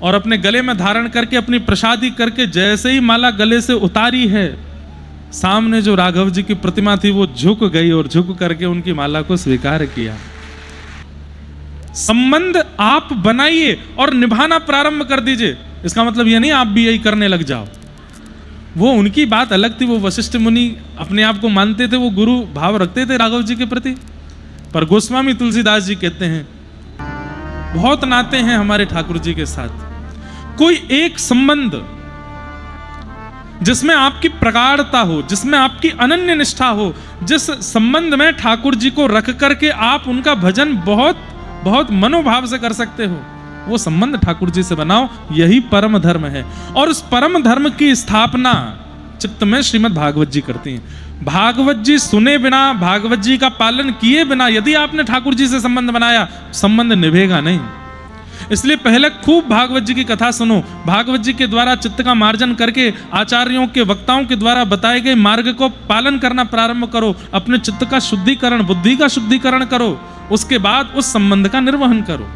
और अपने गले में धारण करके अपनी प्रसादी करके जैसे ही माला गले से उतारी है, सामने जो राघव जी की प्रतिमा थी वो झुक गई और झुक करके उनकी माला को स्वीकार किया। संबंध आप बनाइए और निभाना प्रारंभ कर दीजिए, इसका मतलब ये नहीं आप भी यही करने लग जाओ। वो उनकी बात अलग थी, वो वशिष्ठ मुनि अपने आप को मानते थे, वो गुरु भाव रखते थे राघव जी के प्रति। पर गोस्वामी तुलसीदास जी कहते हैं बहुत नाते हैं हमारे ठाकुर जी के साथ, कोई एक संबंध जिसमें आपकी प्रगाढ़ता हो, जिसमें आपकी अनन्य निष्ठा हो, जिस संबंध में ठाकुर जी को रख करके आप उनका भजन बहुत बहुत मनोभाव से कर सकते हो, वो संबंध ठाकुर जी से बनाओ, यही परम धर्म है। और उस परम धर्म की स्थापना चित्त में श्रीमद् भागवत जी करती हैं। भागवत जी सुने बिना, भागवत जी का पालन किए बिना यदि आपने ठाकुर जी से संबंध बनाया, संबंध निभेगा नहीं। इसलिए पहले खूब भागवत जी की कथा सुनो, भागवत जी के द्वारा चित्त का मार्जन करके आचार्यों के वक्ताओं के द्वारा बताए गए मार्ग को पालन करना प्रारंभ करो, अपने चित्त का शुद्धिकरण, बुद्धि का शुद्धिकरण करो, उसके बाद उस संबंध का निर्वहन करो।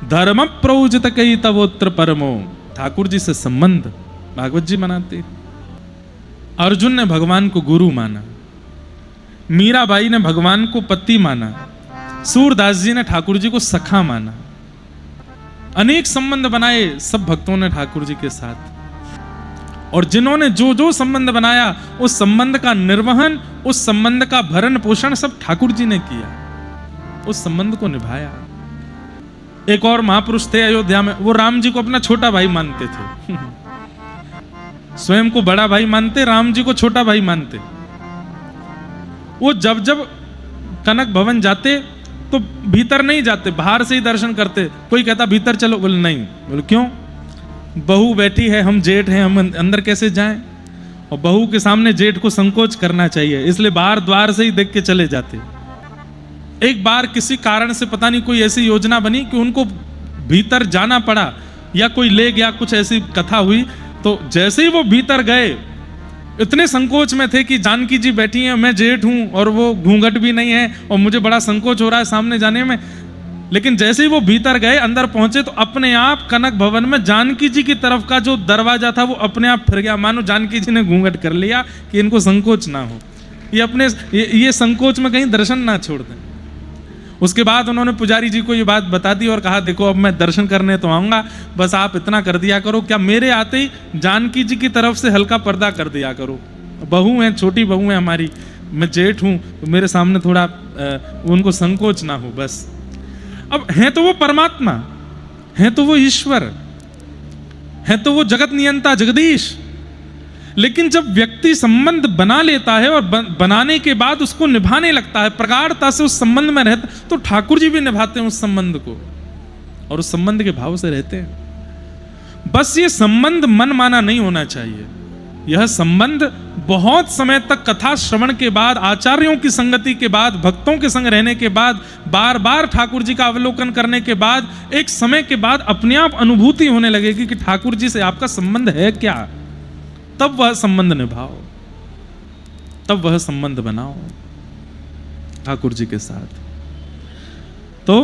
धर्म प्रौजित कई तवोत्र परमो, ठाकुर जी से संबंध भागवत जी बनाते। अर्जुन ने भगवान को गुरु माना, मीराबाई ने भगवान को पति माना, सूरदास जी ने ठाकुर जी को सखा माना। अनेक संबंध बनाए सब भक्तों ने ठाकुर जी के साथ, और जिन्होंने जो जो संबंध बनाया उस संबंध का निर्वहन, उस संबंध का भरण पोषण सब ठाकुर जी ने किया, उस संबंध को निभाया। एक और महापुरुष थे अयोध्या में, वो राम जी को अपना छोटा भाई मानते थे स्वयं को बड़ा भाई मानते, राम जी को छोटा भाई मानते। वो जब जब कनक भवन जाते तो भीतर नहीं जाते, बाहर से ही दर्शन करते। कोई कहता भीतर चलो, बोले नहीं। बोले क्यों? बहू बैठी है, हम जेठ हैं, हम अंदर कैसे जाएं? और बहू के सामने जेठ को संकोच करना चाहिए, इसलिए बाहर द्वार से ही देख के चले जाते। एक बार किसी कारण से पता नहीं कोई ऐसी योजना बनी कि उनको भीतर जाना पड़ा, या कोई ले गया, कुछ ऐसी कथा हुई। तो जैसे ही वो भीतर गए, इतने संकोच में थे कि जानकी जी बैठी हैं, मैं जेठ हूं और वो घूंघट भी नहीं है और मुझे बड़ा संकोच हो रहा है सामने जाने में। लेकिन जैसे ही वो भीतर गए, अंदर पहुंचे, तो अपने आप कनक भवन में जानकी जी की तरफ का जो दरवाजा था वो अपने आप फिर गया, मानो जानकी जी ने घूंघट कर लिया कि इनको संकोच ना हो, ये अपने ये संकोच में कहीं दर्शन ना छोड़ दें। उसके बाद उन्होंने पुजारी जी को ये बात बता दी और कहा देखो अब मैं दर्शन करने तो आऊँगा, बस आप इतना कर दिया करो, क्या मेरे आते ही जानकी जी की तरफ से हल्का पर्दा कर दिया करो। बहू हैं, छोटी बहू है हमारी, मैं जेठ हूँ, तो मेरे सामने थोड़ा उनको संकोच ना हो बस। अब हैं तो वो परमात्मा, हैं तो वो ईश्वर, हैं तो वो जगत नियंता जगदीश, लेकिन जब व्यक्ति संबंध बना लेता है और बनाने के बाद उसको निभाने लगता है, प्रगाढ़ता से उस संबंध में रहता, तो ठाकुर जी भी निभाते हैं उस संबंध को और उस संबंध के भाव से रहते हैं। बस ये संबंध मन माना नहीं होना चाहिए, यह संबंध बहुत समय तक कथा श्रवण के बाद, आचार्यों की संगति के बाद, भक्तों के संग रहने के बाद, बार बार ठाकुर जी का अवलोकन करने के बाद, एक समय के बाद अपने आप अनुभूति होने लगेगी कि ठाकुर जी से आपका संबंध है क्या। तब वह संबंध निभाओ, तब वह संबंध बनाओ ठाकुर जी के साथ। तो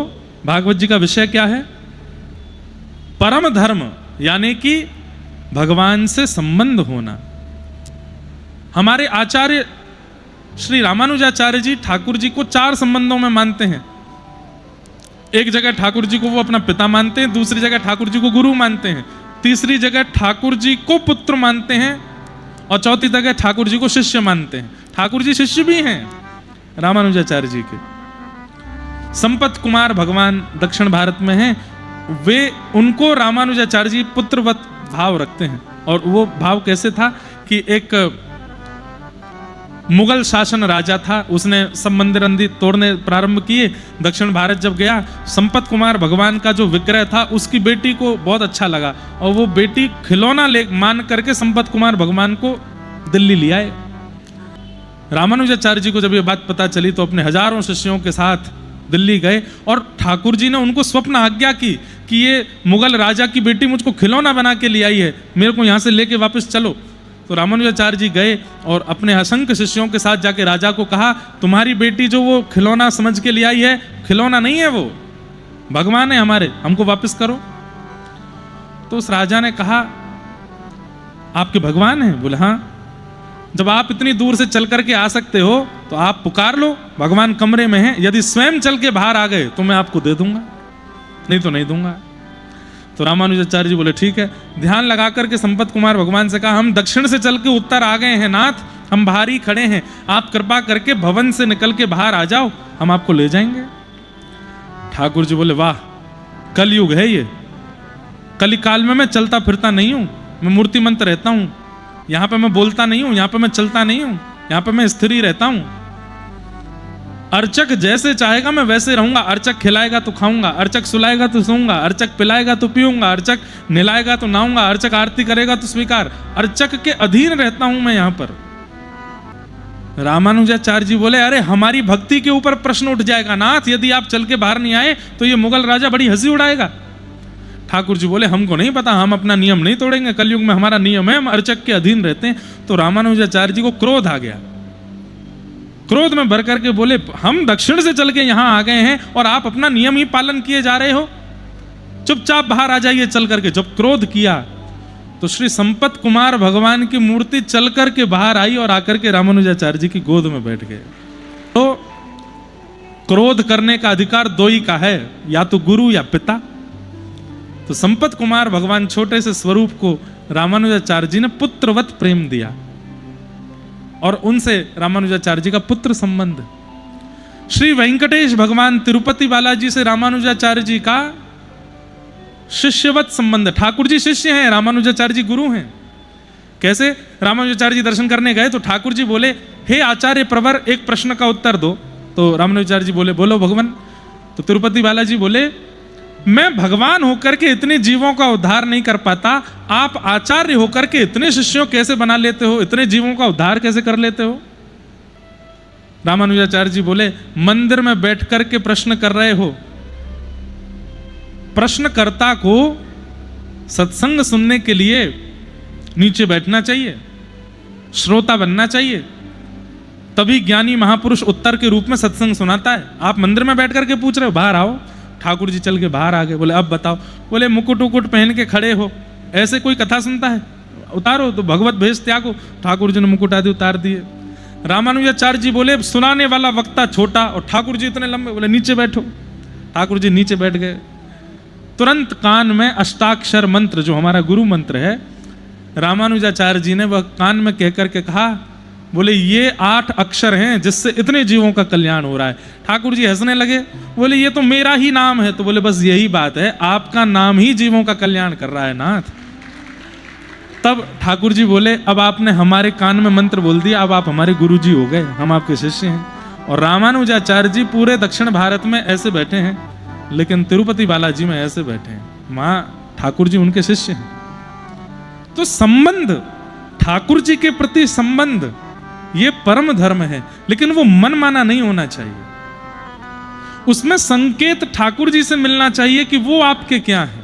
भागवत जी का विषय क्या है? परम धर्म, यानी कि भगवान से संबंध होना। हमारे आचार्य श्री रामानुजाचार्य जी ठाकुर जी को 4 संबंधों में मानते हैं। एक जगह ठाकुर जी को वो अपना पिता मानते हैं, दूसरी जगह ठाकुर जी को गुरु मानते हैं, तीसरी जगह ठाकुर जी को पुत्र मानते हैं और चौथी जगह ठाकुर जी को शिष्य मानते हैं। ठाकुर जी शिष्य भी हैं रामानुजाचार्य जी के। संपत कुमार भगवान दक्षिण भारत में हैं, वे उनको रामानुजाचार्य जी पुत्रवत भाव रखते हैं। और वो भाव कैसे था कि एक मुगल शासन राजा था, उसने सब मंदिर अंदी तोड़ने प्रारंभ किए। दक्षिण भारत जब गया, संपत कुमार भगवान का जो विग्रह था उसकी बेटी को बहुत अच्छा लगा और वो बेटी खिलौना ले मान करके संपत कुमार भगवान को दिल्ली ले आए। रामानुजाचार्य जी को जब ये बात पता चली तो अपने हजारों शिष्यों के साथ दिल्ली गए और ठाकुर जी ने उनको स्वप्न आज्ञा की कि ये मुगल राजा की बेटी मुझको खिलौना बना के ले आई है, मेरे को यहाँ से लेके वापस चलो। तो रामानुजाचार्य जी गए और अपने असंख्य शिष्यों के साथ जाके राजा को कहा, तुम्हारी बेटी जो वो खिलौना समझ के ले आई है, खिलौना नहीं है, वो भगवान है हमारे, हमको वापस करो। तो उस राजा ने कहा, आपके भगवान हैं? बोले हाँ। जब आप इतनी दूर से चल करके आ सकते हो तो आप पुकार लो, भगवान कमरे में हैं, यदि स्वयं चल के बाहर आ गए तो मैं आपको दे दूंगा, नहीं तो नहीं दूंगा। तो रामानुजाचार्य जी बोले ठीक है। ध्यान लगा करके संपत कुमार भगवान से कहा, हम दक्षिण से चल के उत्तर आ गए हैं नाथ, हम बाहर ही खड़े हैं, आप कृपा करके भवन से निकल के बाहर आ जाओ, हम आपको ले जाएंगे। ठाकुर जी बोले वाह, कलयुग है ये, कली काल में मैं चलता फिरता नहीं हूं, मैं मूर्तिमंत रहता हूं, यहां पे मैं बोलता नहीं हूं, यहां पे मैं चलता नहीं हूं, यहां पे मैं स्थिर ही रहता हूं। अर्चक जैसे चाहेगा मैं वैसे रहूंगा, अर्चक खिलाएगा तो खाऊंगा, अर्चक सुलाएगा तो सोऊंगा, अर्चक पिलाएगा तो पीऊंगा, अर्चक नहलाएगा तो नहाऊंगा, अर्चक आरती करेगा तो स्वीकार, अर्चक के अधीन रहता हूं मैं यहां पर। रामानुजाचार्य जी बोले, अरे हमारी भक्ति के ऊपर प्रश्न उठ जाएगा नाथ, यदि आप चल के बाहर नहीं आए तो ये मुगल राजा बड़ी हंसी उड़ाएगा। ठाकुर जी बोले, हमको नहीं पता, हम अपना नियम नहीं तोड़ेंगे, कलयुग में हमारा नियम है, हम अर्चक के अधीन रहते हैं। तो रामानुजाचार्य जी को क्रोध आ गया, क्रोध में भर करके बोले, हम दक्षिण से चल के यहां आ गए हैं और आप अपना नियम ही पालन किए जा रहे हो, चुपचाप बाहर आ जाइए चल करके। जब क्रोध किया तो श्री संपत कुमार भगवान की मूर्ति चल करके बाहर आई और आकर के रामानुजाचार्य जी की गोद में बैठ गए। तो क्रोध करने का अधिकार दो ही का है, या तो गुरु या पिता। तो संपत कुमार भगवान छोटे से स्वरूप को रामानुजाचार्य जी ने पुत्रवत प्रेम दिया और उनसे रामानुजाचार्य जी का पुत्र संबंध। श्री वेंकटेश भगवान तिरुपति बालाजी से रामानुजाचार्य जी का शिष्यवत संबंध। ठाकुर जी शिष्य हैं, रामानुजाचार्य जी गुरु हैं। कैसे? रामानुजाचार्य जी दर्शन करने गए तो ठाकुर जी बोले, हे आचार्य प्रवर, एक प्रश्न का उत्तर दो। तो रामानुजाचार्य जी बोले, बोलो भगवान। तो तिरुपति बालाजी बोले, मैं भगवान होकर के इतने जीवों का उद्धार नहीं कर पाता, आप आचार्य होकर के इतने शिष्यों कैसे बना लेते हो, इतने जीवों का उद्धार कैसे कर लेते हो? रामानुजाचार्य जी बोले, मंदिर में बैठ करके प्रश्न कर रहे हो, प्रश्नकर्ता को सत्संग सुनने के लिए नीचे बैठना चाहिए, श्रोता बनना चाहिए, तभी ज्ञानी महापुरुष उत्तर के रूप में सत्संग सुनाता है। आप मंदिर में बैठ करके पूछ रहे हो, बाहर आओ। ठाकुर जी चल के बाहर आ गए। बोले, अब बताओ। बोले, मुकुट उकुट पहन के खड़े हो, ऐसे कोई कथा सुनता है? उतारो, तो भगवत भेष त्यागो। ठाकुर जी ने मुकुट आदि उतार दिए। रामानुजाचार्य जी बोले सुनाने वाला वक्ता छोटा और ठाकुर जी इतने लंबे, बोले नीचे बैठो। ठाकुर जी नीचे बैठ गए। तुरंत कान में अष्टाक्षर मंत्र जो हमारा गुरु मंत्र है, रामानुजाचार्य जी ने वह कान में कह करके कहा, बोले ये 8 अक्षर हैं जिससे इतने जीवों का कल्याण हो रहा है। ठाकुर जी हंसने लगे, बोले ये तो मेरा ही नाम है। तो बोले बस यही बात है, आपका नाम ही जीवों का कल्याण कर रहा है नाथ। तब ठाकुर जी बोले अब आपने हमारे कान में मंत्र बोल दिया, अब आप हमारे गुरु जी हो गए, हम आपके शिष्य हैं। और रामानुजाचार्य जी पूरे दक्षिण भारत में ऐसे बैठे हैं, लेकिन तिरुपति बालाजी में ऐसे बैठे हैं, मां ठाकुर जी उनके शिष्य हैं। तो संबंध, ठाकुर जी के प्रति संबंध ये परम धर्म है, लेकिन वो मनमाना नहीं होना चाहिए। उसमें संकेत ठाकुर जी से मिलना चाहिए कि वो आपके क्या हैं,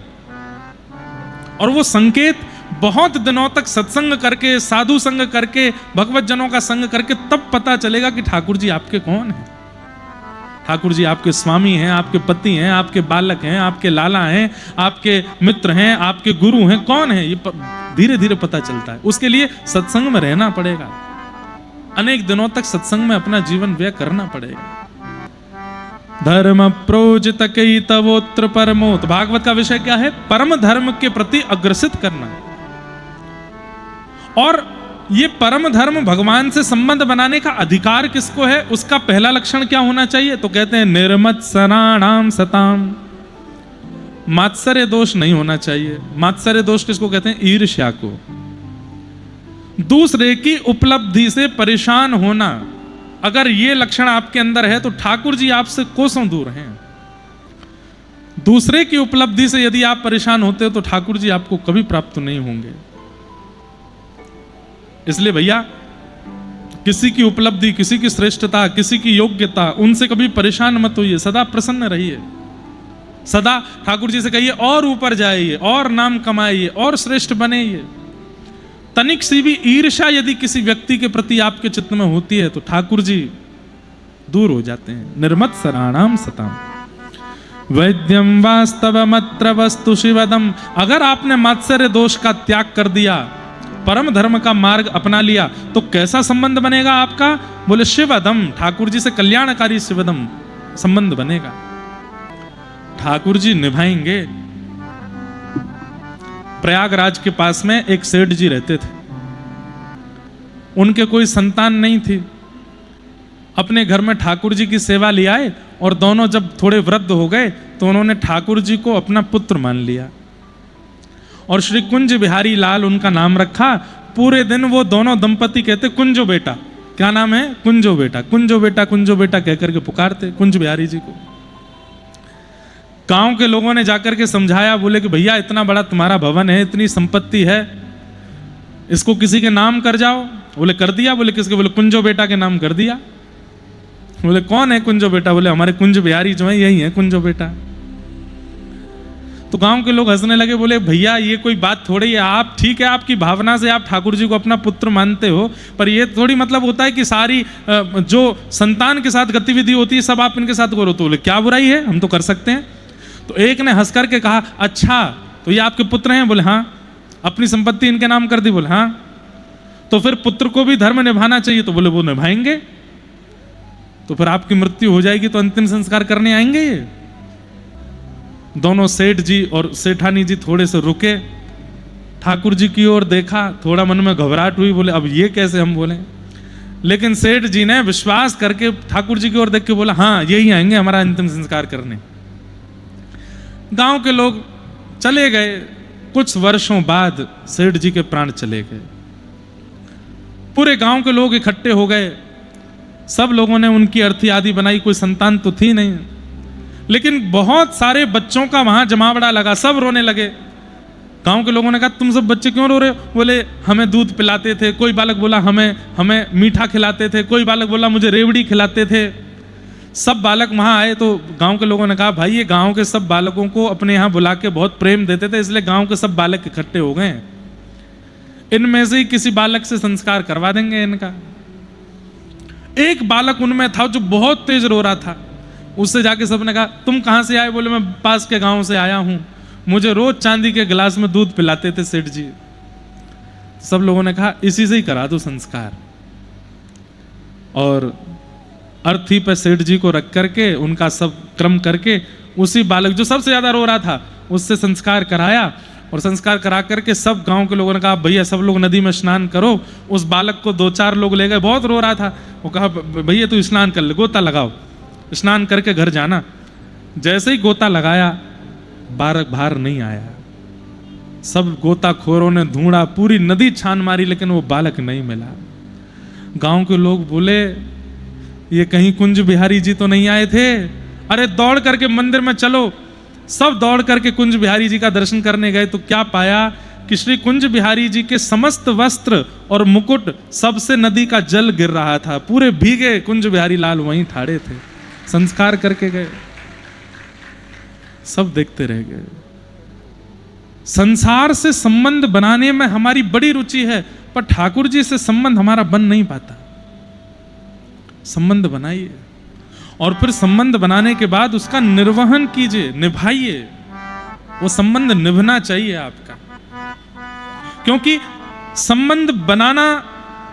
और वो संकेत बहुत दिनों तक सत्संग करके, साधु संग करके, भगवत जनों का संग करके तब पता चलेगा कि ठाकुर जी आपके कौन हैं। ठाकुर जी आपके स्वामी हैं, आपके पति हैं, आपके बालक हैं, आपके लाला हैं, आपके मित्र हैं, आपके गुरु हैं, कौन है ये धीरे धीरे पता चलता है। उसके लिए सत्संग में रहना पड़ेगा, अनेक दिनों तक सत्संग में अपना जीवन व्यय करना पड़ेगा। धर्म प्रोजित कई तवोत्र परमोत, भागवत का विषय क्या है? परम धर्म के प्रति अग्रसित करना। और ये परम धर्म भगवान से संबंध बनाने का अधिकार किसको है? उसका पहला लक्षण क्या होना चाहिए? तो कहते हैं निर्मत्सराणाम सताम, मात्सर्य दोष नहीं होना चाहिए। मात्सर्य दोष किसको कहते हैं? ईर्ष्या को। दूसरे की उपलब्धि से परेशान होना, अगर ये लक्षण आपके अंदर है तो ठाकुर जी आपसे कोसों दूर हैं। दूसरे की उपलब्धि से यदि आप परेशान होते हो तो ठाकुर जी आपको कभी प्राप्त नहीं होंगे। इसलिए भैया किसी की उपलब्धि, किसी की श्रेष्ठता, किसी की योग्यता, उनसे कभी परेशान मत होइए, सदा प्रसन्न रहिए। सदा ठाकुर जी से कहिए और ऊपर जाइए, और नाम कमाइए, और श्रेष्ठ बनेइए। तनिक सी भी ईर्ष्या यदि किसी व्यक्ति के प्रति आपके चित्त में होती है तो ठाकुर जी दूर हो जाते हैं। निर्मत्सराणाम सताम वैद्यम वास्तवमत्र वस्तु शिवदम, अगर आपने मात्सर्य दोष का त्याग कर दिया, परम धर्म का मार्ग अपना लिया, तो कैसा संबंध बनेगा आपका? बोले शिवदम, ठाकुर जी से कल्याणकारी शिवदम संबंध बनेगा। ठाकुर जी निभाएंगे। प्रयागराज के पास में एक सेठ जी रहते थे, उनके कोई संतान नहीं थी। अपने घर में ठाकुर जी की सेवा ले आए, और दोनों जब थोड़े वृद्ध हो गए तो उन्होंने ठाकुर जी को अपना पुत्र मान लिया, और श्री कुंज बिहारी लाल उनका नाम रखा। पूरे दिन वो दोनों दंपति कहते कुंजो बेटा, क्या नाम है? कुंजो बेटा, कुंजो बेटा, कुंजो बेटा कहकर के पुकारते कुंज बिहारी जी को। गांव के लोगों ने जाकर के समझाया, बोले कि भैया इतना बड़ा तुम्हारा भवन है, इतनी संपत्ति है, इसको किसी के नाम कर जाओ। बोले कर दिया। बोले किसके? बोले कुंजो बेटा के नाम कर दिया। बोले कौन है कुंजो बेटा? बोले हमारे कुंज बिहारी जो है यही है कुंजो बेटा। तो गांव के लोग हंसने लगे, बोले भैया ये कोई बात थोड़ी है, आप ठीक है आपकी भावना से आप ठाकुर जी को अपना पुत्र मानते हो, पर ये थोड़ी मतलब होता है कि सारी जो संतान के साथ गतिविधि होती है सब आप इनके साथ करो। तो बोले क्या बुराई है, हम तो कर सकते हैं। तो एक ने हंस करके कहा, अच्छा तो ये आपके पुत्र हैं? बोले हाँ। अपनी संपत्ति इनके नाम कर दी? बोले हाँ। तो फिर पुत्र को भी धर्म निभाना चाहिए? तो बोले वो निभाएंगे। तो फिर आपकी मृत्यु हो जाएगी तो अंतिम संस्कार करने आएंगे ये? दोनों सेठ जी और सेठानी जी थोड़े से रुके, ठाकुर जी की ओर देखा, थोड़ा मन में घबराहट हुई, बोले अब ये कैसे हम बोले। लेकिन सेठ जी ने विश्वास करके ठाकुर जी की ओर देख के बोला, हाँ यही आएंगे हमारा अंतिम संस्कार करने। गांव के लोग चले गए। कुछ वर्षों बाद सेठ जी के प्राण चले गए। पूरे गांव के लोग इकट्ठे हो गए, सब लोगों ने उनकी अर्थी आदि बनाई। कोई संतान तो थी नहीं, लेकिन बहुत सारे बच्चों का वहां जमावड़ा लगा, सब रोने लगे। गांव के लोगों ने कहा तुम सब बच्चे क्यों रो रहे हो? बोले हमें दूध पिलाते थे। कोई बालक बोला हमें मीठा खिलाते थे। कोई बालक बोला मुझे रेवड़ी खिलाते थे। सब बालक वहां आए तो गांव के लोगों ने कहा भाई ये गांव के सब बालकों को अपने यहाँ बुला के बहुत प्रेम देते थे, इसलिए गांव के सब बालक इकट्ठे हो गए, इनमें से ही किसी बालक से संस्कार करवा देंगे इनका। एक बालक उनमें था जो बहुत तेज रो रहा था। उससे जाके सबने कहा तुम कहाँ से आए? बोले मैं पास के गांव से आया हूं, मुझे रोज चांदी के गिलास में दूध पिलाते थे सेठ जी। सब लोगों ने कहा इसी से ही करा दो संस्कार। और अर्थी पे सेठ जी को रख करके उनका सब क्रम करके उसी बालक जो सबसे ज्यादा रो रहा था उससे संस्कार कराया, और संस्कार करा करके सब गांव के लोगों ने कहा भैया सब लोग नदी में स्नान करो। उस बालक को 2-4 लोग ले गए, बहुत रो रहा था। वो कहा भैया तू स्नान कर ले, गोता लगाओ, स्नान करके घर जाना। जैसे ही गोता लगाया बालक बाहर नहीं आया। सब गोताखोरों ने ढूंढा, पूरी नदी छान मारी, लेकिन वो बालक नहीं मिला। गांव के लोग बोले ये कहीं कुंज बिहारी जी तो नहीं आए थे? अरे दौड़ करके मंदिर में चलो। सब दौड़ करके कुंज बिहारी जी का दर्शन करने गए तो क्या पाया कि श्री कुंज बिहारी जी के समस्त वस्त्र और मुकुट सबसे नदी का जल गिर रहा था। पूरे भीगे कुंज बिहारी लाल वहीं ठाड़े थे, संस्कार करके गए। सब देखते रह गए। संसार से संबंध बनाने में हमारी बड़ी रुचि है, पर ठाकुर जी से संबंध हमारा बन नहीं पाता। संबंध बनाइए और फिर संबंध बनाने के बाद उसका निर्वहन कीजिए, निभाइए। वो संबंध निभना चाहिए आपका, क्योंकि संबंध बनाना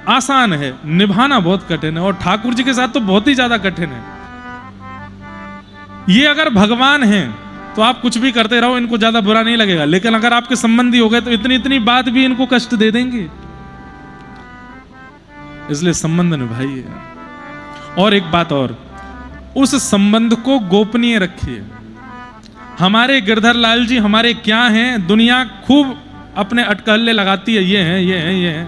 आसान है, निभाना बहुत कठिन है। और ठाकुर जी के साथ तो बहुत ही ज्यादा कठिन है। ये अगर भगवान हैं तो आप कुछ भी करते रहो, इनको ज्यादा बुरा नहीं लगेगा। लेकिन अगर आपके संबंधी हो गए तो इतनी इतनी बात भी इनको कष्ट दे देंगे। इसलिए संबंध निभाइए। और एक बात और, उस संबंध को गोपनीय रखिए। हमारे गिरधर लाल जी हमारे क्या हैं, दुनिया खूब अपने अटकल्ले लगाती है, ये हैं ये हैं ये हैं,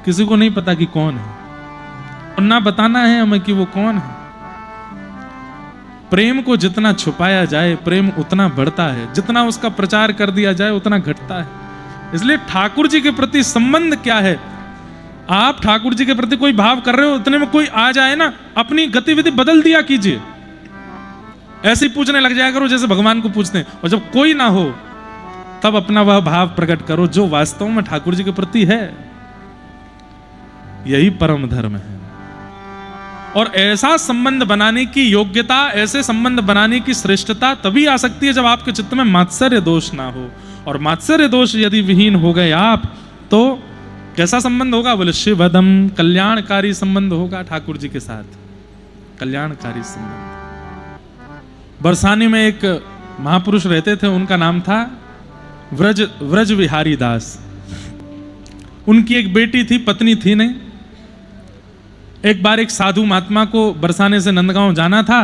किसी को नहीं पता कि कौन है, और ना बताना है हमें कि वो कौन है। प्रेम को जितना छुपाया जाए प्रेम उतना बढ़ता है, जितना उसका प्रचार कर दिया जाए उतना घटता है। इसलिए ठाकुर जी के प्रति संबंध क्या है, आप ठाकुर जी के प्रति कोई भाव कर रहे हो, इतने में कोई आ जाए ना, अपनी गतिविधि बदल दिया कीजिए। ऐसे ही पूछने लग जाया करो जैसे भगवान को पूछते हैं। और जब कोई ना हो तब अपना वह भाव प्रकट करो जो वास्तव में ठाकुर जी के प्रति है। यही परम धर्म है। और ऐसा संबंध बनाने की योग्यता, ऐसे संबंध बनाने की श्रेष्ठता तभी आ सकती है जब आपके चित्त में मात्सर्य दोष ना हो। और मात्सर्य दोष यदि विहीन हो गए आप, तो कैसा संबंध होगा? बोले शिवदम, कल्याणकारी संबंध होगा ठाकुर जी के साथ, कल्याणकारी संबंध। बरसाने में एक महापुरुष रहते थे, उनका नाम था व्रज विहारी दास। उनकी एक बेटी थी, पत्नी थी नहीं। एक बार एक साधु महात्मा को बरसाने से नंदगांव जाना था,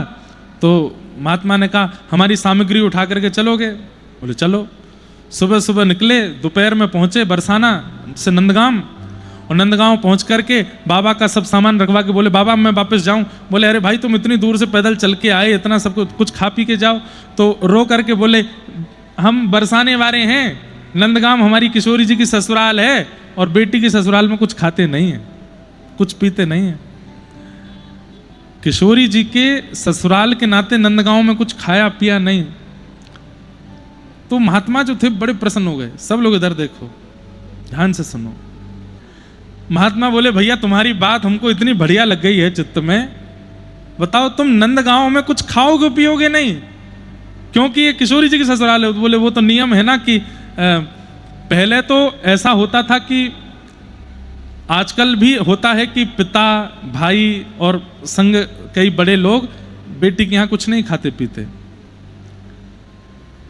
तो महात्मा ने कहा हमारी सामग्री उठा करके चलोगे? बोले चलो। सुबह सुबह निकले, दोपहर में पहुंचे बरसाना से नंदगांव, और नंदगांव पहुंच करके बाबा का सब सामान रखवा के बोले बाबा मैं वापस जाऊं। बोले अरे भाई तुम इतनी दूर से पैदल चल के आए, इतना सब कुछ खा पी के जाओ। तो रो करके बोले हम बरसाने वाले हैं, नंदगांव हमारी किशोरी जी की ससुराल है, और बेटी की ससुराल में कुछ खाते नहीं है, कुछ पीते नहीं है। किशोरी जी के ससुराल के नाते नंदगांव में कुछ खाया पिया नहीं। तो महात्मा जो थे बड़े प्रसन्न हो गए। सब लोग इधर देखो, ध्यान से सुनो। महात्मा बोले भैया तुम्हारी बात हमको इतनी बढ़िया लग गई है चित्त में, बताओ तुम नंदगांव में कुछ खाओगे पियोगे नहीं, क्योंकि ये किशोरी जी की ससुराल है। तो बोले वो तो नियम है ना कि पहले तो ऐसा होता था कि आजकल भी होता है कि पिता भाई और संग कई बड़े लोग बेटी के यहाँ कुछ नहीं खाते पीते,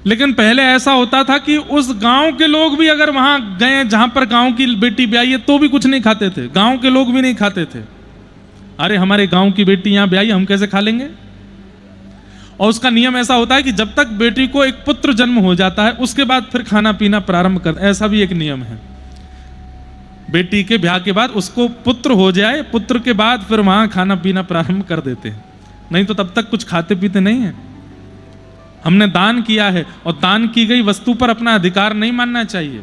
लेकिन पहले ऐसा होता था कि उस गांव के लोग भी अगर वहां गए जहां पर गांव की बेटी ब्याई है तो भी कुछ नहीं खाते थे, गांव के लोग भी नहीं खाते थे। अरे हमारे गांव की बेटी यहां ब्याई, हम कैसे खा लेंगे? और उसका नियम ऐसा होता है कि जब तक बेटी को एक पुत्र जन्म हो जाता है उसके बाद फिर खाना पीना प्रारंभ कर, ऐसा भी एक नियम है। बेटी के ब्याह के बाद उसको पुत्र हो जाए, पुत्र के बाद फिर वहां खाना पीना प्रारंभ कर देते हैं, नहीं तो तब तक कुछ खाते पीते नहीं है। हमने दान किया है और दान की गई वस्तु पर अपना अधिकार नहीं मानना चाहिए,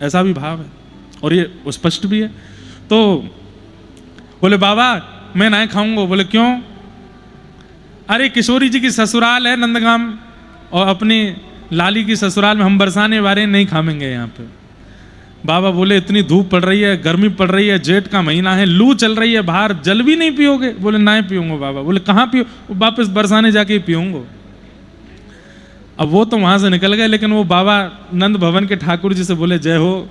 ऐसा भी भाव है और ये स्पष्ट भी है। तो बोले बाबा मैं नहीं खाऊंगा। बोले क्यों? अरे किशोरी जी की ससुराल है नंदगांव और अपनी लाली की ससुराल में हम बरसाने वाले नहीं खाएंगे यहाँ पे। बाबा बोले इतनी धूप पड़ रही है, गर्मी पड़ रही है, जेठ का महीना है, लू चल रही है बाहर, जल भी नहीं पियोगे? बोले नहीं पीऊंगा बाबा। बोले कहाँ पियो? वापस बरसाने जाके पीऊंगा। अब वो तो वहां से निकल गए, लेकिन वो बाबा नंद भवन के ठाकुर जी से बोले जय हो,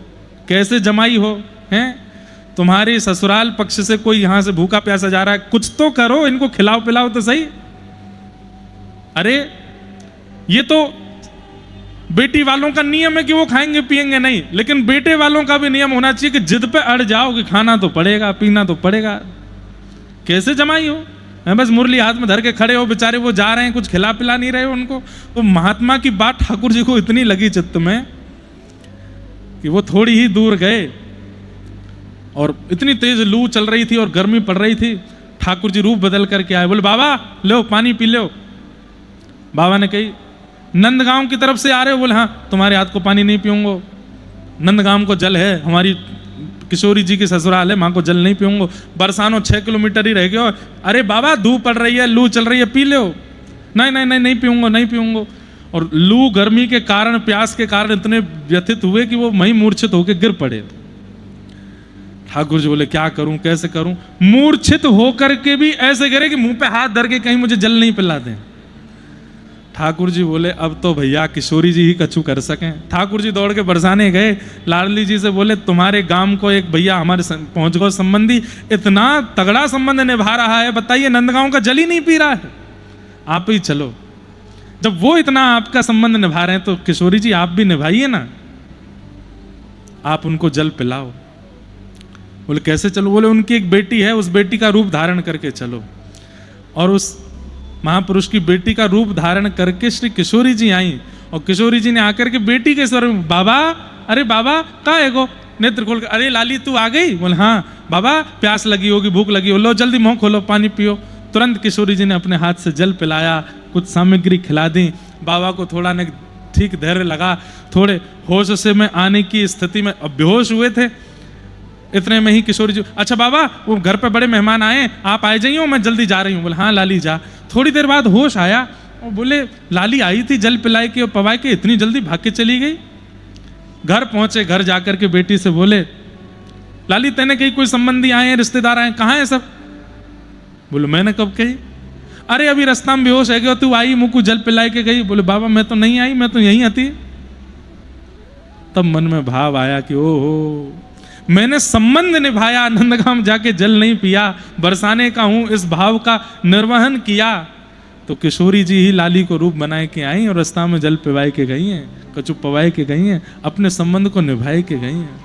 कैसे जमाई हो हैं? तो तुम्हारे ससुराल पक्ष से कोई यहां से भूखा प्यासा जा रहा है, कुछ तो करो, इनको खिलाओ पिलाओ तो सही। अरे ये तो बेटी वालों का नियम है कि वो खाएंगे पिएंगे नहीं, लेकिन बेटे वालों का भी नियम होना चाहिए कि जिद पे अड़ जाओ कि खाना तो पड़ेगा, पीना तो पड़ेगा। कैसे जमाई हो? बस मुरली हाथ में धर के खड़े हो, बेचारे वो जा रहे हैं, कुछ खिला पिला नहीं रहे हो उनको। तो महात्मा की बात ठाकुर जी को इतनी लगी चित्त में कि वो थोड़ी ही दूर गए और इतनी तेज लू चल रही थी और गर्मी पड़ रही थी। ठाकुर जी रूप बदल करके आए, बोले बाबा लो पानी पी लो। बाबा ने कही नंदगांव की तरफ से आ रहे हो? बोले हाँ, तुम्हारे हाथ को पानी नहीं पीऊंगा, नंदगांव को जल है, हमारी किशोरी जी की ससुराल है, माँ को जल नहीं पीऊंगा, बरसानो 6 किलोमीटर ही रह गए। अरे बाबा धूप पड़ रही है, लू चल रही है, पी लो। नहीं नहीं नहीं नहीं पीऊंगा, नहीं पीऊंगा। और लू गर्मी के कारण, प्यास के कारण इतने व्यथित हुए कि वो वहीं मूर्छित होकर गिर पड़े। ठाकुर जी बोले क्या करूं, कैसे करूं? मूर्छित होकर के भी ऐसे गिरे कि मुंह पे हाथ धर के कहीं मुझे जल नहीं पिला दें। ठाकुर जी बोले अब तो भैया किशोरी जी ही कछु कर सकें। ठाकुर जी दौड़ के बरसाने गए, लाडली जी से बोले तुम्हारे गांव को एक भैया हमारे पहुंच गए संबंधी, इतना तगड़ा संबंध निभा रहा है, बताइए नंदगांव का जल ही नहीं पी रहा है, आप ही चलो। जब वो इतना आपका संबंध निभा रहे हैं तो किशोरी जी आप भी निभाइए ना, आप उनको जल पिलाओ। बोले कैसे चलो? बोले उनकी एक बेटी है, उस बेटी का रूप धारण करके चलो। और उस महापुरुष की बेटी का रूप धारण करके श्री किशोरी जी आई और किशोरी जी ने आकर के बेटी के स्वर में बाबा, अरे बाबा कहाँ है गो? नेत्र खोल कर, अरे लाली तू आ गई? बोले हाँ बाबा, प्यास लगी होगी, भूख लगी हो, लो जल्दी मुंह खोलो, पानी पियो। तुरंत किशोरी जी ने अपने हाथ से जल पिलाया, कुछ सामग्री खिला दी। बाबा को थोड़ा ने ठीक धैर्य लगा, थोड़े होश से में आने की स्थिति में अब बेहोश हुए थे। इतने में ही किशोरी जी, अच्छा बाबा वो घर पे बड़े मेहमान आए, आप आए जाइए, मैं जल्दी जा रही हूँ। बोले हाँ लाली जा। थोड़ी देर बाद होश आया और बोले लाली आई थी जल पिलाए के और पवाए के, इतनी जल्दी भाग के चली गई। घर पहुंचे, घर जाकर के बेटी से बोले लाली तेने कही कोई संबंधी आए हैं, रिश्तेदार आए, कहाँ है सब? बोले मैंने कब कही? अरे अभी रास्ता में बेहोश है गया, तू आई मुझको जल पिलाए के गई। बोले बाबा मैं तो नहीं आई, मैं तो यहीं आती। तब मन में भाव आया कि ओहो, मैंने संबंध निभाया, नंदगांव जाके जल नहीं पिया, बरसाने का हूं, इस भाव का निर्वहन किया। तो किशोरी जी ही लाली को रूप बनाए के आई और रास्ता में जल पिवाए के गई हैं, कछु पवाए के गई हैं, अपने संबंध को निभाए के गई हैं।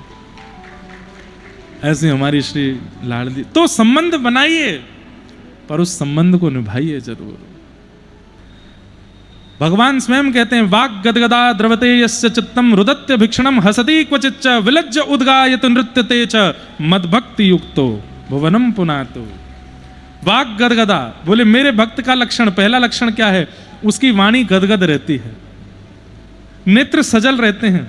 ऐसी हमारी श्री लाडली। तो संबंध बनाइए पर उस संबंध को निभाइए जरूर। भगवान स्वयं कहते हैं वाग गदगदा द्रवते यस्य चित्तम रुदत्य भिक्षणम हसति क्वचिच्च विलज्ज उद्गायत नृत्यते च मद्भक्ति युक्तो भुवनम पुनातो। वाग गदगदा, बोले मेरे भक्त का लक्षण, पहला लक्षण क्या है? उसकी वाणी गदगद रहती है, नेत्र सजल रहते हैं।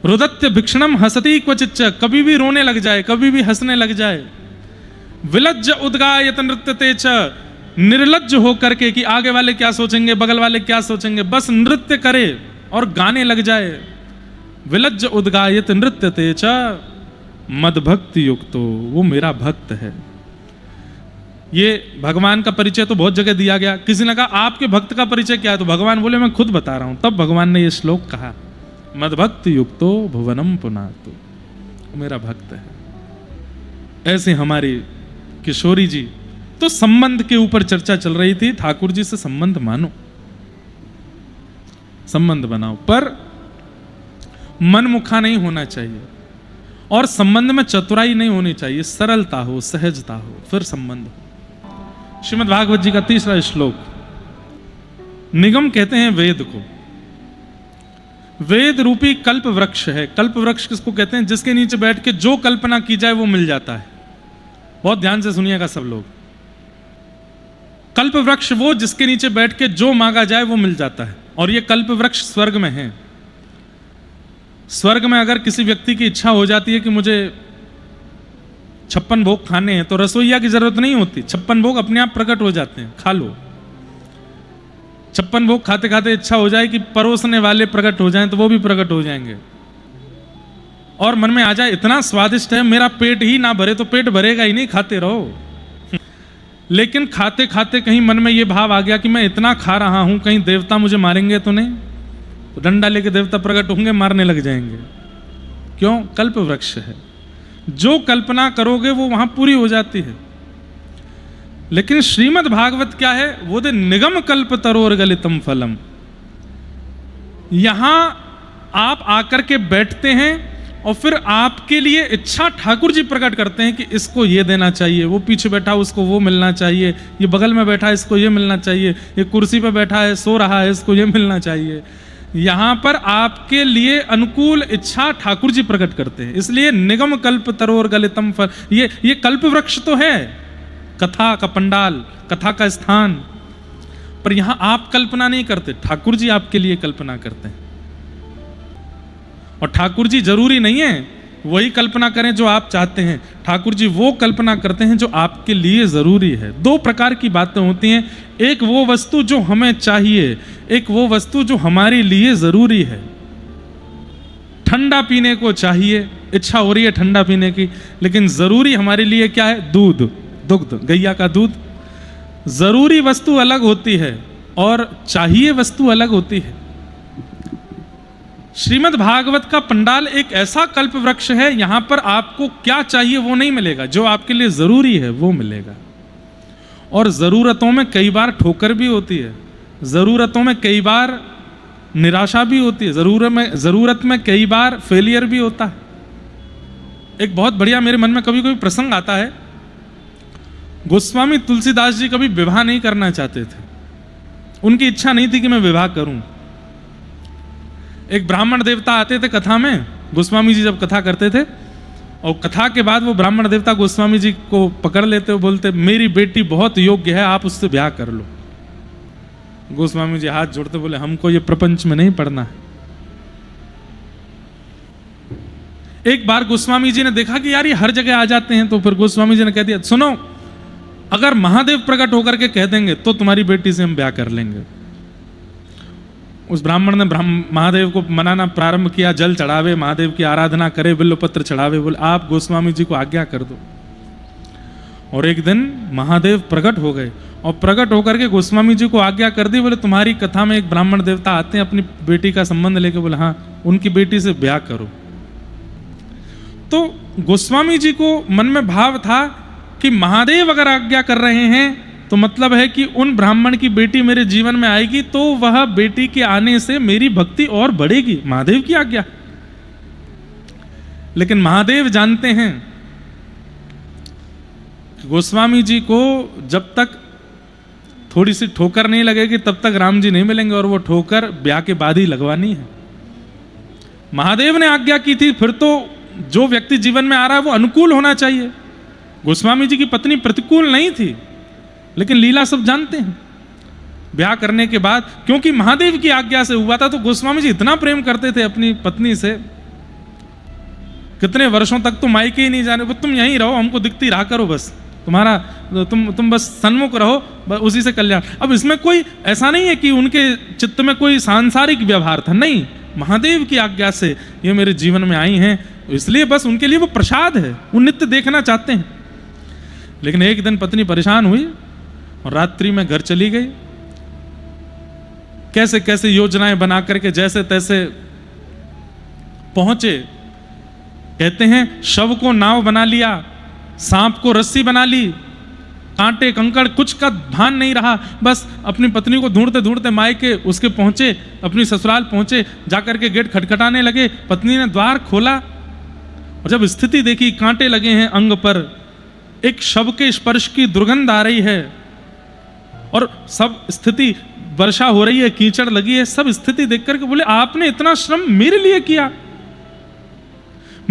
रुदत्य भिक्षणम हसति क्वचिच्च, कभी भी रोने लग जाए, कभी भी हंसने लग जाए। विलज्ज उद्गायत नृत्यते च, निर्लज्ज होकर के कि आगे वाले क्या सोचेंगे, बगल वाले क्या सोचेंगे, बस नृत्य करे और गाने लग जाए। विलज्ज उद्गायत नृत्यते च मद्भक्ति युक्तो, वो मेरा भक्त है। ये भगवान का परिचय तो बहुत जगह दिया गया। किसी ने कहा आपके भक्त का परिचय क्या है? तो भगवान बोले मैं खुद बता रहा हूं। तब भगवान ने ये श्लोक कहा मद्भक्ति युक्तो भुवनम पुनातो, मेरा भक्त है। ऐसे हमारी किशोरी जी। तो संबंध के ऊपर चर्चा चल रही थी। ठाकुर जी से संबंध मानो, संबंध बनाओ, पर मनमुखा नहीं होना चाहिए और संबंध में चतुराई नहीं होनी चाहिए, सरलता हो, सहजता हो, फिर संबंध हो। श्रीमद् भागवत जी का 3रा श्लोक। निगम कहते हैं वेद को, वेद रूपी कल्प वृक्ष है। कल्प वृक्ष किसको कहते हैं? जिसके नीचे बैठ के जो कल्पना की जाए वो मिल जाता है। बहुत ध्यान से सुनिएगा सब लोग। कल्प वृक्ष वो जिसके नीचे बैठ के जो मांगा जाए वो मिल जाता है। और ये कल्प वृक्ष स्वर्ग में है। स्वर्ग में अगर किसी व्यक्ति की इच्छा हो जाती है कि मुझे 56 भोग खाने हैं, तो रसोईया की जरूरत नहीं होती, 56 भोग अपने आप प्रकट हो जाते हैं, खा लो। 56 भोग खाते खाते इच्छा हो जाए कि परोसने वाले प्रकट हो जाएं, तो वो भी प्रकट हो जाएंगे। और मन में आ जाए इतना स्वादिष्ट है, मेरा पेट ही ना भरे तो पेट भरेगा ही नहीं, खाते रहो। लेकिन खाते खाते कहीं मन में ये भाव आ गया कि मैं इतना खा रहा हूं, कहीं देवता मुझे मारेंगे तो नहीं, तो डंडा लेके देवता प्रकट होंगे, मारने लग जाएंगे। क्यों? कल्प वृक्ष है। जो कल्पना करोगे वो वहां पूरी हो जाती है। लेकिन श्रीमद् भागवत क्या है, वो दे निगम कल्प तरोर गलितम फलम। यहां आप आकर के बैठते हैं और फिर आपके लिए इच्छा ठाकुर जी प्रकट करते हैं कि इसको ये देना चाहिए, वो पीछे बैठा उसको वो मिलना चाहिए, ये बगल में बैठा इसको ये मिलना चाहिए, ये कुर्सी पे बैठा है सो रहा है इसको ये मिलना चाहिए। यहां पर आपके लिए अनुकूल इच्छा ठाकुर जी प्रकट करते हैं। इसलिए निगम कल्प तरोर गलितम फल, ये कल्प वृक्ष तो है, कथा का पंडाल, कथा का स्थान, पर यहां आप कल्पना नहीं करते, ठाकुर जी आपके लिए कल्पना करते हैं। और ठाकुर जी जरूरी नहीं है वही कल्पना करें जो आप चाहते हैं, ठाकुर जी वो कल्पना करते हैं जो आपके लिए जरूरी है। दो प्रकार की बातें होती हैं, एक वो वस्तु जो हमें चाहिए, एक वो वस्तु जो हमारे लिए जरूरी है। ठंडा पीने को चाहिए, इच्छा हो रही है ठंडा पीने की, लेकिन जरूरी हमारे लिए क्या है, दूध, दुग्ध, गैया का दूध। जरूरी वस्तु अलग होती है और चाहिए वस्तु अलग होती है। श्रीमद् भागवत का पंडाल एक ऐसा कल्प वृक्ष है, यहां पर आपको क्या चाहिए वो नहीं मिलेगा, जो आपके लिए जरूरी है वो मिलेगा। और जरूरतों में कई बार ठोकर भी होती है, जरूरतों में कई बार निराशा भी होती है, जरूरत में कई बार फेलियर भी होता है। एक बहुत बढ़िया मेरे मन में कभी कभी प्रसंग आता है, गोस्वामी तुलसीदास जी कभी विवाह नहीं करना चाहते थे, उनकी इच्छा नहीं थी कि मैं विवाह करूं। एक ब्राह्मण देवता आते थे कथा में, गोस्वामी जी जब कथा करते थे, और कथा के बाद वो ब्राह्मण देवता गोस्वामी जी को पकड़ लेते और बोलते मेरी बेटी बहुत योग्य है, आप उससे ब्याह कर लो। गोस्वामी जी हाथ जोड़ते बोले हमको ये प्रपंच में नहीं पड़ना है। एक बार गोस्वामी जी ने देखा कि यार ये हर जगह आ जाते हैं, तो फिर गोस्वामी जी ने कह दिया सुनो, अगर महादेव प्रकट होकर के कह देंगे तो तुम्हारी बेटी से हम ब्याह कर लेंगे। उस ब्राह्मण ने महादेव को मनाना प्रारंभ किया, जल चढ़ावे, महादेव की आराधना करे, बिल्वपत्र चढ़ावे, बोले आप गोस्वामी जी को आज्ञा कर दो। और एक दिन महादेव प्रकट हो गए और प्रकट होकर के गोस्वामी जी को आज्ञा कर दी, बोले तुम्हारी कथा में एक ब्राह्मण देवता आते हैं अपनी बेटी का संबंध लेके, बोले हाँ उनकी बेटी से ब्याह करो। तो गोस्वामी जी को मन में भाव था कि महादेव अगर आज्ञा कर रहे हैं तो मतलब है कि उन ब्राह्मण की बेटी मेरे जीवन में आएगी, तो वह बेटी के आने से मेरी भक्ति और बढ़ेगी, महादेव की आज्ञा। लेकिन महादेव जानते हैं कि गोस्वामी जी को जब तक थोड़ी सी ठोकर नहीं लगेगी तब तक राम जी नहीं मिलेंगे, और वो ठोकर ब्याह के बाद ही लगवानी है। महादेव ने आज्ञा की थी, फिर तो जो व्यक्ति जीवन में आ रहा है वो अनुकूल होना चाहिए। गोस्वामी जी की पत्नी प्रतिकूल नहीं थी, लेकिन लीला सब जानते हैं। ब्याह करने के बाद, क्योंकि महादेव की आज्ञा से हुआ था, तो गोस्वामी जी इतना प्रेम करते थे अपनी पत्नी से, कितने वर्षों तक तो मायके ही नहीं जाने, तुम यहीं रहो, हमको दिखती रहा करो, बस तुम्हारा तुम बस सन्मुख रहो, उसी से कल्याण। अब इसमें कोई ऐसा नहीं है कि उनके चित्त में कोई सांसारिक व्यवहार था, नहीं, महादेव की आज्ञा से ये मेरे जीवन में आई हैं, इसलिए बस उनके लिए वो प्रसाद है, वो नित्य देखना चाहते हैं। लेकिन एक दिन पत्नी परेशान हुई और रात्रि में घर चली गई, कैसे कैसे योजनाएं बना करके जैसे तैसे पहुंचे। कहते हैं शव को नाव बना लिया, सांप को रस्सी बना ली, कांटे कंकड़ कुछ का भान नहीं रहा, बस अपनी पत्नी को ढूंढते ढूंढते मायके उसके पहुंचे, अपनी ससुराल पहुंचे, जाकर के गेट खटखटाने लगे। पत्नी ने द्वार खोला और जब स्थिति देखी, कांटे लगे हैं अंग पर, एक शव के स्पर्श की दुर्गंध आ रही है, और सब स्थिति, वर्षा हो रही है, कीचड़ लगी है, सब स्थिति देख करके बोले आपने इतना श्रम मेरे लिए किया,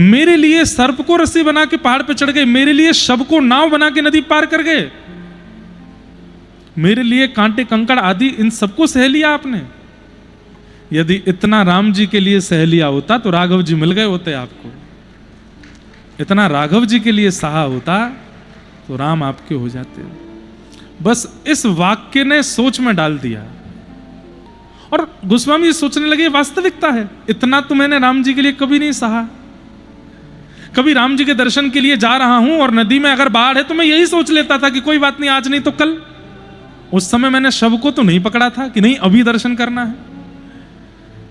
मेरे लिए सर्प को रस्सी बना के पहाड़ पे चढ़ गए, मेरे लिए शव को नाव बना के नदी पार कर गए, मेरे लिए कांटे कंकड़ आदि इन सबको सह लिया आपने। यदि इतना राम जी के लिए सह लिया होता तो राघव जी मिल गए होते आपको, इतना राघव जी के लिए सहा होता तो राम आपके हो जाते। बस इस वाक्य ने सोच में डाल दिया और गोस्वामी जी सोचने लगे वास्तविकता है, इतना तो मैंने राम जी के लिए कभी नहीं सहा। कभी राम जी के दर्शन के लिए जा रहा हूं और नदी में अगर बाढ़ है तो मैं यही सोच लेता था कि कोई बात नहीं, आज नहीं तो कल। उस समय मैंने शव को तो नहीं पकड़ा था कि नहीं अभी दर्शन करना है,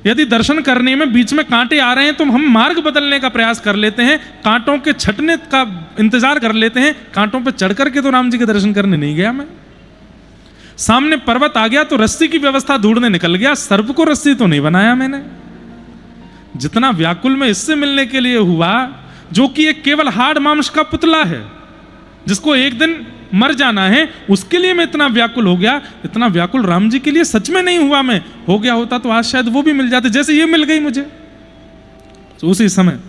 यदि दर्शन करने में बीच में कांटे आ रहे हैं तो हम मार्ग बदलने का प्रयास कर लेते हैं, कांटों के छटने का इंतजार कर लेते हैं। कांटों पर चढ़ करके तो राम जी के दर्शन करने नहीं गया मैं। सामने पर्वत आ गया तो रस्सी की व्यवस्था ढूंढने निकल गया, सर्प को रस्सी तो नहीं बनाया मैंने। जितना व्याकुल में इससे मिलने के लिए हुआ जो कि एक केवल हाड़ मांस का पुतला है, जिसको एक दिन मर जाना है, उसके लिए मैं इतना व्याकुल हो गया। इतना व्याकुल राम जी के लिए सच में नहीं हुआ। मैं हो गया होता तो आज शायद वो भी मिल जाते, जैसे ये मिल गई मुझे। तो उसी समय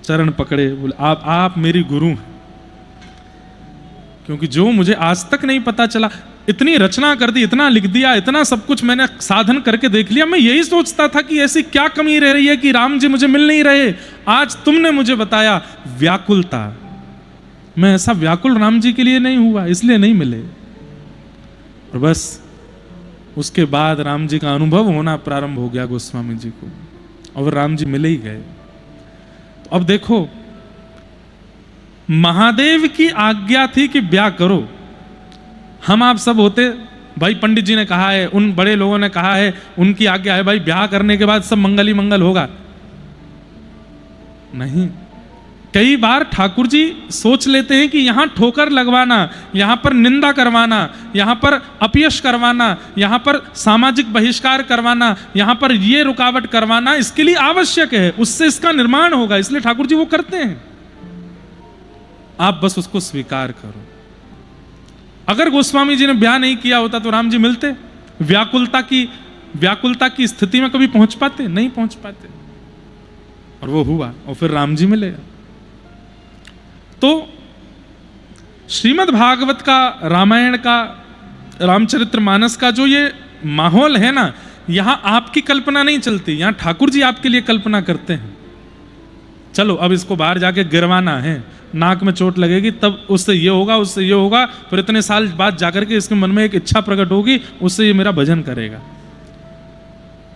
चरण पकड़े, बोले आप मेरी गुरु हैं, क्योंकि जो मुझे आज तक नहीं पता चला, इतनी रचना कर दी, इतना लिख दिया, इतना सब कुछ मैंने साधन करके देख लिया। मैं यही सोचता था कि ऐसी क्या कमी रह रही है कि राम जी मुझे मिल नहीं रहे। आज तुमने मुझे बताया व्याकुलता। मैं ऐसा व्याकुल राम जी के लिए नहीं हुआ, इसलिए नहीं मिले। और बस उसके बाद राम जी का अनुभव होना प्रारंभ हो गया गोस्वामी जी को, और राम जी मिले ही गए। तो अब देखो, महादेव की आज्ञा थी कि ब्याह करो। हम आप सब होते, भाई पंडित जी ने कहा है, उन बड़े लोगों ने कहा है, उनकी आज्ञा है, भाई ब्याह करने के बाद सब मंगल ही मंगल होगा। नहीं, कई बार ठाकुर जी सोच लेते हैं कि यहां ठोकर लगवाना, यहां पर निंदा करवाना, यहां पर अपयश करवाना, यहां पर सामाजिक बहिष्कार करवाना, यहां पर ये रुकावट करवाना इसके लिए आवश्यक है, उससे इसका निर्माण होगा, इसलिए ठाकुर जी वो करते हैं। आप बस उसको स्वीकार करो। अगर गोस्वामी जी ने ब्याह नहीं किया होता तो राम जी मिलते? व्याकुलता की स्थिति में कभी पहुंच पाते? नहीं पहुंच पाते। और वो हुआ, और फिर राम जी मिले। तो श्रीमद् भागवत का, रामायण का, रामचरितमानस का जो ये माहौल है ना, यहां आपकी कल्पना नहीं चलती, यहां ठाकुर जी आपके लिए कल्पना करते हैं। चलो अब इसको बाहर जाके गिरवाना है, नाक में चोट लगेगी, तब उससे ये होगा, उससे ये होगा, फिर इतने साल बाद जाकर के इसके मन में एक इच्छा प्रकट होगी, उससे ये मेरा भजन करेगा।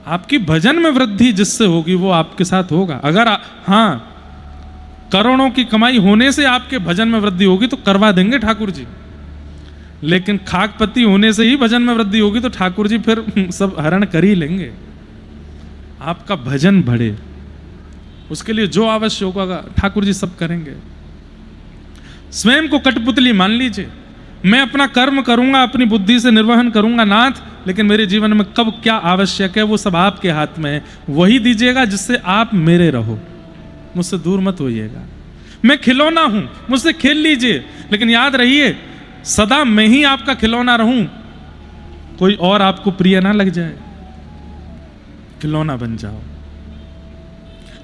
आपकी भजन में वृद्धि जिससे होगी वो आपके साथ होगा। अगर हाँ, करोड़ों की कमाई होने से आपके भजन में वृद्धि होगी तो करवा देंगे ठाकुर जी, लेकिन खाकपति होने से ही भजन में वृद्धि होगी तो ठाकुर जी फिर सब हरण कर ही लेंगे। आपका भजन बढ़े, उसके लिए जो आवश्यक होगा ठाकुर जी सब करेंगे। स्वयं को कठपुतली मान लीजिए, मैं अपना कर्म करूंगा, अपनी बुद्धि से निर्वहन करूंगा नाथ, लेकिन मेरे जीवन में कब क्या आवश्यक है वो सब आपके हाथ में है, वही दीजिएगा जिससे आप मेरे रहो, मुझसे दूर मत होइएगा। मैं खिलौना हूं, मुझसे खेल लीजिए, लेकिन याद रहिए सदा मैं ही आपका खिलौना रहूं, कोई और आपको प्रिय ना लग जाए, खिलौना बन जाओ।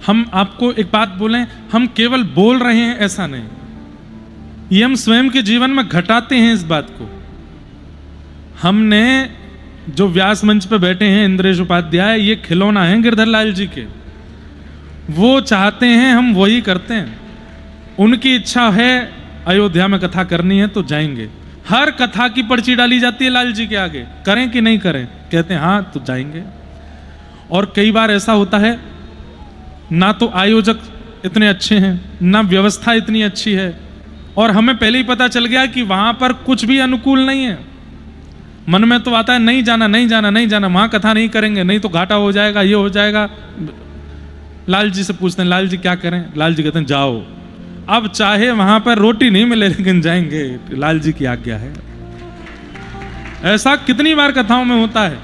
हम आपको एक बात बोलें, हम केवल बोल रहे हैं ऐसा नहीं, ये हम स्वयं के जीवन में घटाते हैं इस बात को। हमने जो व्यास मंच पे बैठे हैं इंद्रेश उपाध्याय, ये खिलौना है गिरधर लाल जी के, वो चाहते हैं हम वही करते हैं। उनकी इच्छा है अयोध्या में कथा करनी है तो जाएंगे, हर कथा की पर्ची डाली जाती है लाल जी के आगे, करें कि नहीं करें, कहते हैं हाँ तो जाएंगे। और कई बार ऐसा होता है ना तो आयोजक इतने अच्छे हैं, ना व्यवस्था इतनी अच्छी है, और हमें पहले ही पता चल गया कि वहां पर कुछ भी अनुकूल नहीं है। मन में तो आता है नहीं जाना नहीं जाना नहीं जाना, वहां कथा नहीं करेंगे, नहीं तो घाटा हो जाएगा, ये हो जाएगा। लाल जी से पूछते हैं लाल जी क्या करें, लाल जी कहते हैं जाओ। अब चाहे वहां पर रोटी नहीं मिले लेकिन जाएंगे, लाल जी की आज्ञा है। ऐसा कितनी बार कथाओं में होता है,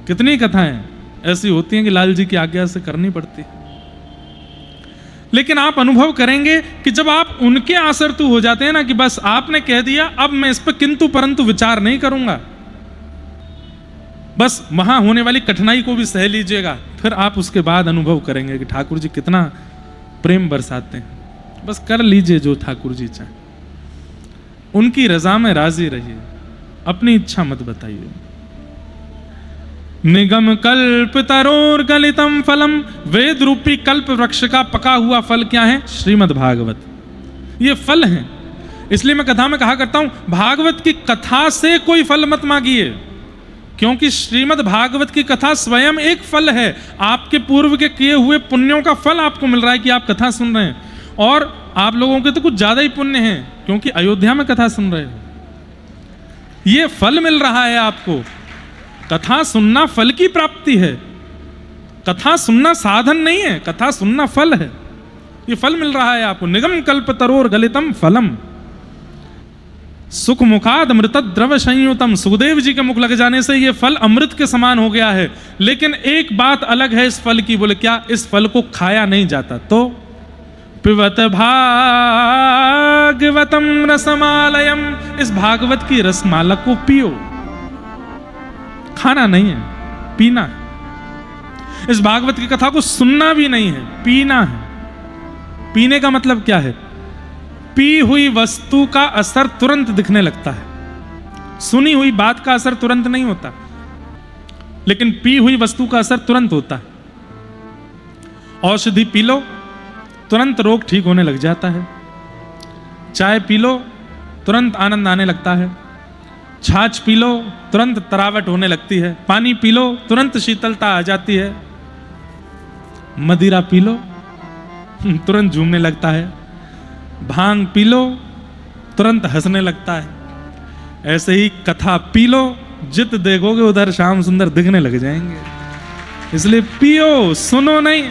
कितनी कथाएं ऐसी होती हैं कि लाल जी की आज्ञा से करनी पड़ती है। लेकिन आप अनुभव करेंगे कि जब आप उनके आसरतु हो जाते हैं ना, कि बस आपने कह दिया अब मैं इस पर किंतु परंतु विचार नहीं करूंगा, बस वहां होने वाली कठिनाई को भी सह लीजिएगा, फिर आप उसके बाद अनुभव करेंगे कि ठाकुर जी कितना प्रेम बरसाते हैं। बस कर लीजिए जो ठाकुर जी चाहे, उनकी रजा में राजी रहिए, अपनी इच्छा मत बताइए। निगम कल्प तरोर गलितम फलम, वेद रूपी कल्प वृक्ष का पका हुआ फल क्या है? श्रीमद् भागवत। ये फल है, इसलिए मैं कथा में कहा करता हूं भागवत की कथा से कोई फल मत मांगिए, क्योंकि श्रीमद् भागवत की कथा स्वयं एक फल है। आपके पूर्व के किए हुए पुण्यों का फल आपको मिल रहा है कि आप कथा सुन रहे हैं, और आप लोगों के तो कुछ ज्यादा ही पुण्य हैं क्योंकि अयोध्या में कथा सुन रहे हो। ये फल मिल रहा है आपको, कथा सुनना फल की प्राप्ति है, कथा सुनना साधन नहीं है, कथा सुनना फल है। ये फल मिल रहा है आपको। निगम कल्प तरोर गलितम फलम सुख मुखाद अमृत द्रव संयुतम। सुखदेव जी के मुख लग जाने से ये फल अमृत के समान हो गया है। लेकिन एक बात अलग है इस फल की। बोले क्या? इस फल को खाया नहीं जाता। तो पिबत भागवतम रसमालयम, इस भागवत की रसमाला को पियो। खाना नहीं है, पीना है। इस भागवत की कथा को सुनना भी नहीं है, पीना है। पीने का मतलब क्या है? पी हुई वस्तु का असर तुरंत दिखने लगता है, सुनी हुई बात का असर तुरंत नहीं होता, लेकिन पी हुई वस्तु का असर तुरंत होता है। औषधि पी लो, तुरंत रोग ठीक होने लग जाता है। चाय पी लो, तुरंत आनंद आने लगता है। छाछ पी लो, तुरंत तरावट होने लगती है। पानी पी लो, तुरंत शीतलता आ जाती है। मदिरा पी लो, तुरंत झूमने लगता है। भांग पी लो, तुरंत हंसने लगता है। ऐसे ही कथा पी लो, जित देखोगे उधर श्याम सुंदर दिखने लग जाएंगे। इसलिए पियो, सुनो नहीं।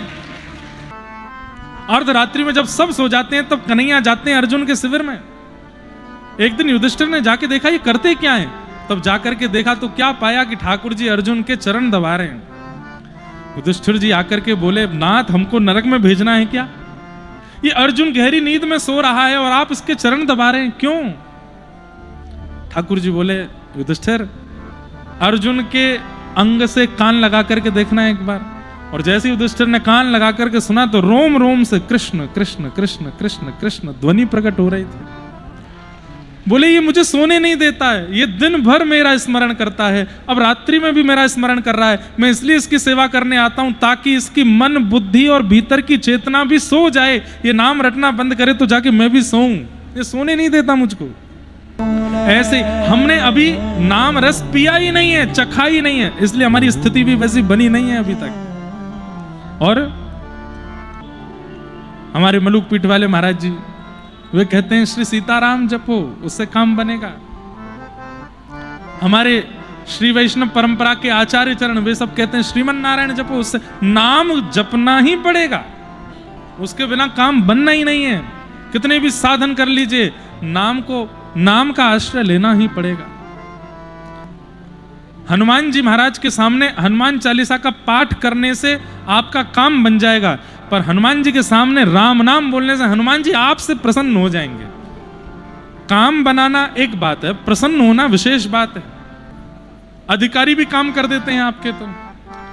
अर्धरात्रि में जब सब सो जाते हैं तब कन्हैया जाते हैं अर्जुन के शिविर में। एक दिन युधिष्ठिर ने जाके देखा ये करते क्या है। तब जाकर के देखा तो क्या पाया कि ठाकुर जी अर्जुन के चरण दबा रहे हैं। युधिष्ठिर जी आकर के बोले, नाथ हमको नरक में भेजना है क्या? ये अर्जुन गहरी नींद में सो रहा है और आप इसके चरण दबा रहे हैं, क्यों? ठाकुर जी बोले, युधिष्ठिर अर्जुन के अंग से कान लगा करके देखना है एक बार। और जैसे युधिष्ठिर ने कान लगा करके सुना तो रोम रोम से कृष्ण कृष्ण कृष्ण कृष्ण कृष्ण ध्वनि प्रकट हो रही थी। बोले ये मुझे सोने नहीं देता है, ये दिन भर मेरा स्मरण करता है, अब रात्रि में भी मेरा स्मरण कर रहा है। मैं इसलिए इसकी सेवा करने आता हूं ताकि इसकी मन बुद्धि और भीतर की चेतना भी सो जाए। ये नाम रटना बंद करे तो जाके मैं भी सोऊं। ये सोने नहीं देता मुझको। ऐसे हमने अभी नाम रस पिया ही नहीं है, चखा ही नहीं है, इसलिए हमारी स्थिति भी वैसी बनी नहीं है अभी तक। और हमारे मलुक पीठ वाले महाराज जी वे कहते हैं श्री सीताराम जपो, उससे काम बनेगा। हमारे श्री वैष्णव परंपरा के आचार्य चरण वे सब कहते हैं श्रीमन नारायण जपो, उससे नाम जपना ही पड़ेगा, उसके बिना काम बनना ही नहीं है। कितने भी साधन कर लीजिए, नाम का आश्रय लेना ही पड़ेगा। हनुमान जी महाराज के सामने हनुमान चालीसा का पाठ करने से आपका काम बन जाएगा, पर हनुमान जी के सामने राम नाम बोलने से हनुमान जी आपसे प्रसन्न हो जाएंगे। काम बनाना एक बात है, प्रसन्न होना विशेष बात है। अधिकारी भी काम कर देते हैं आपके तो,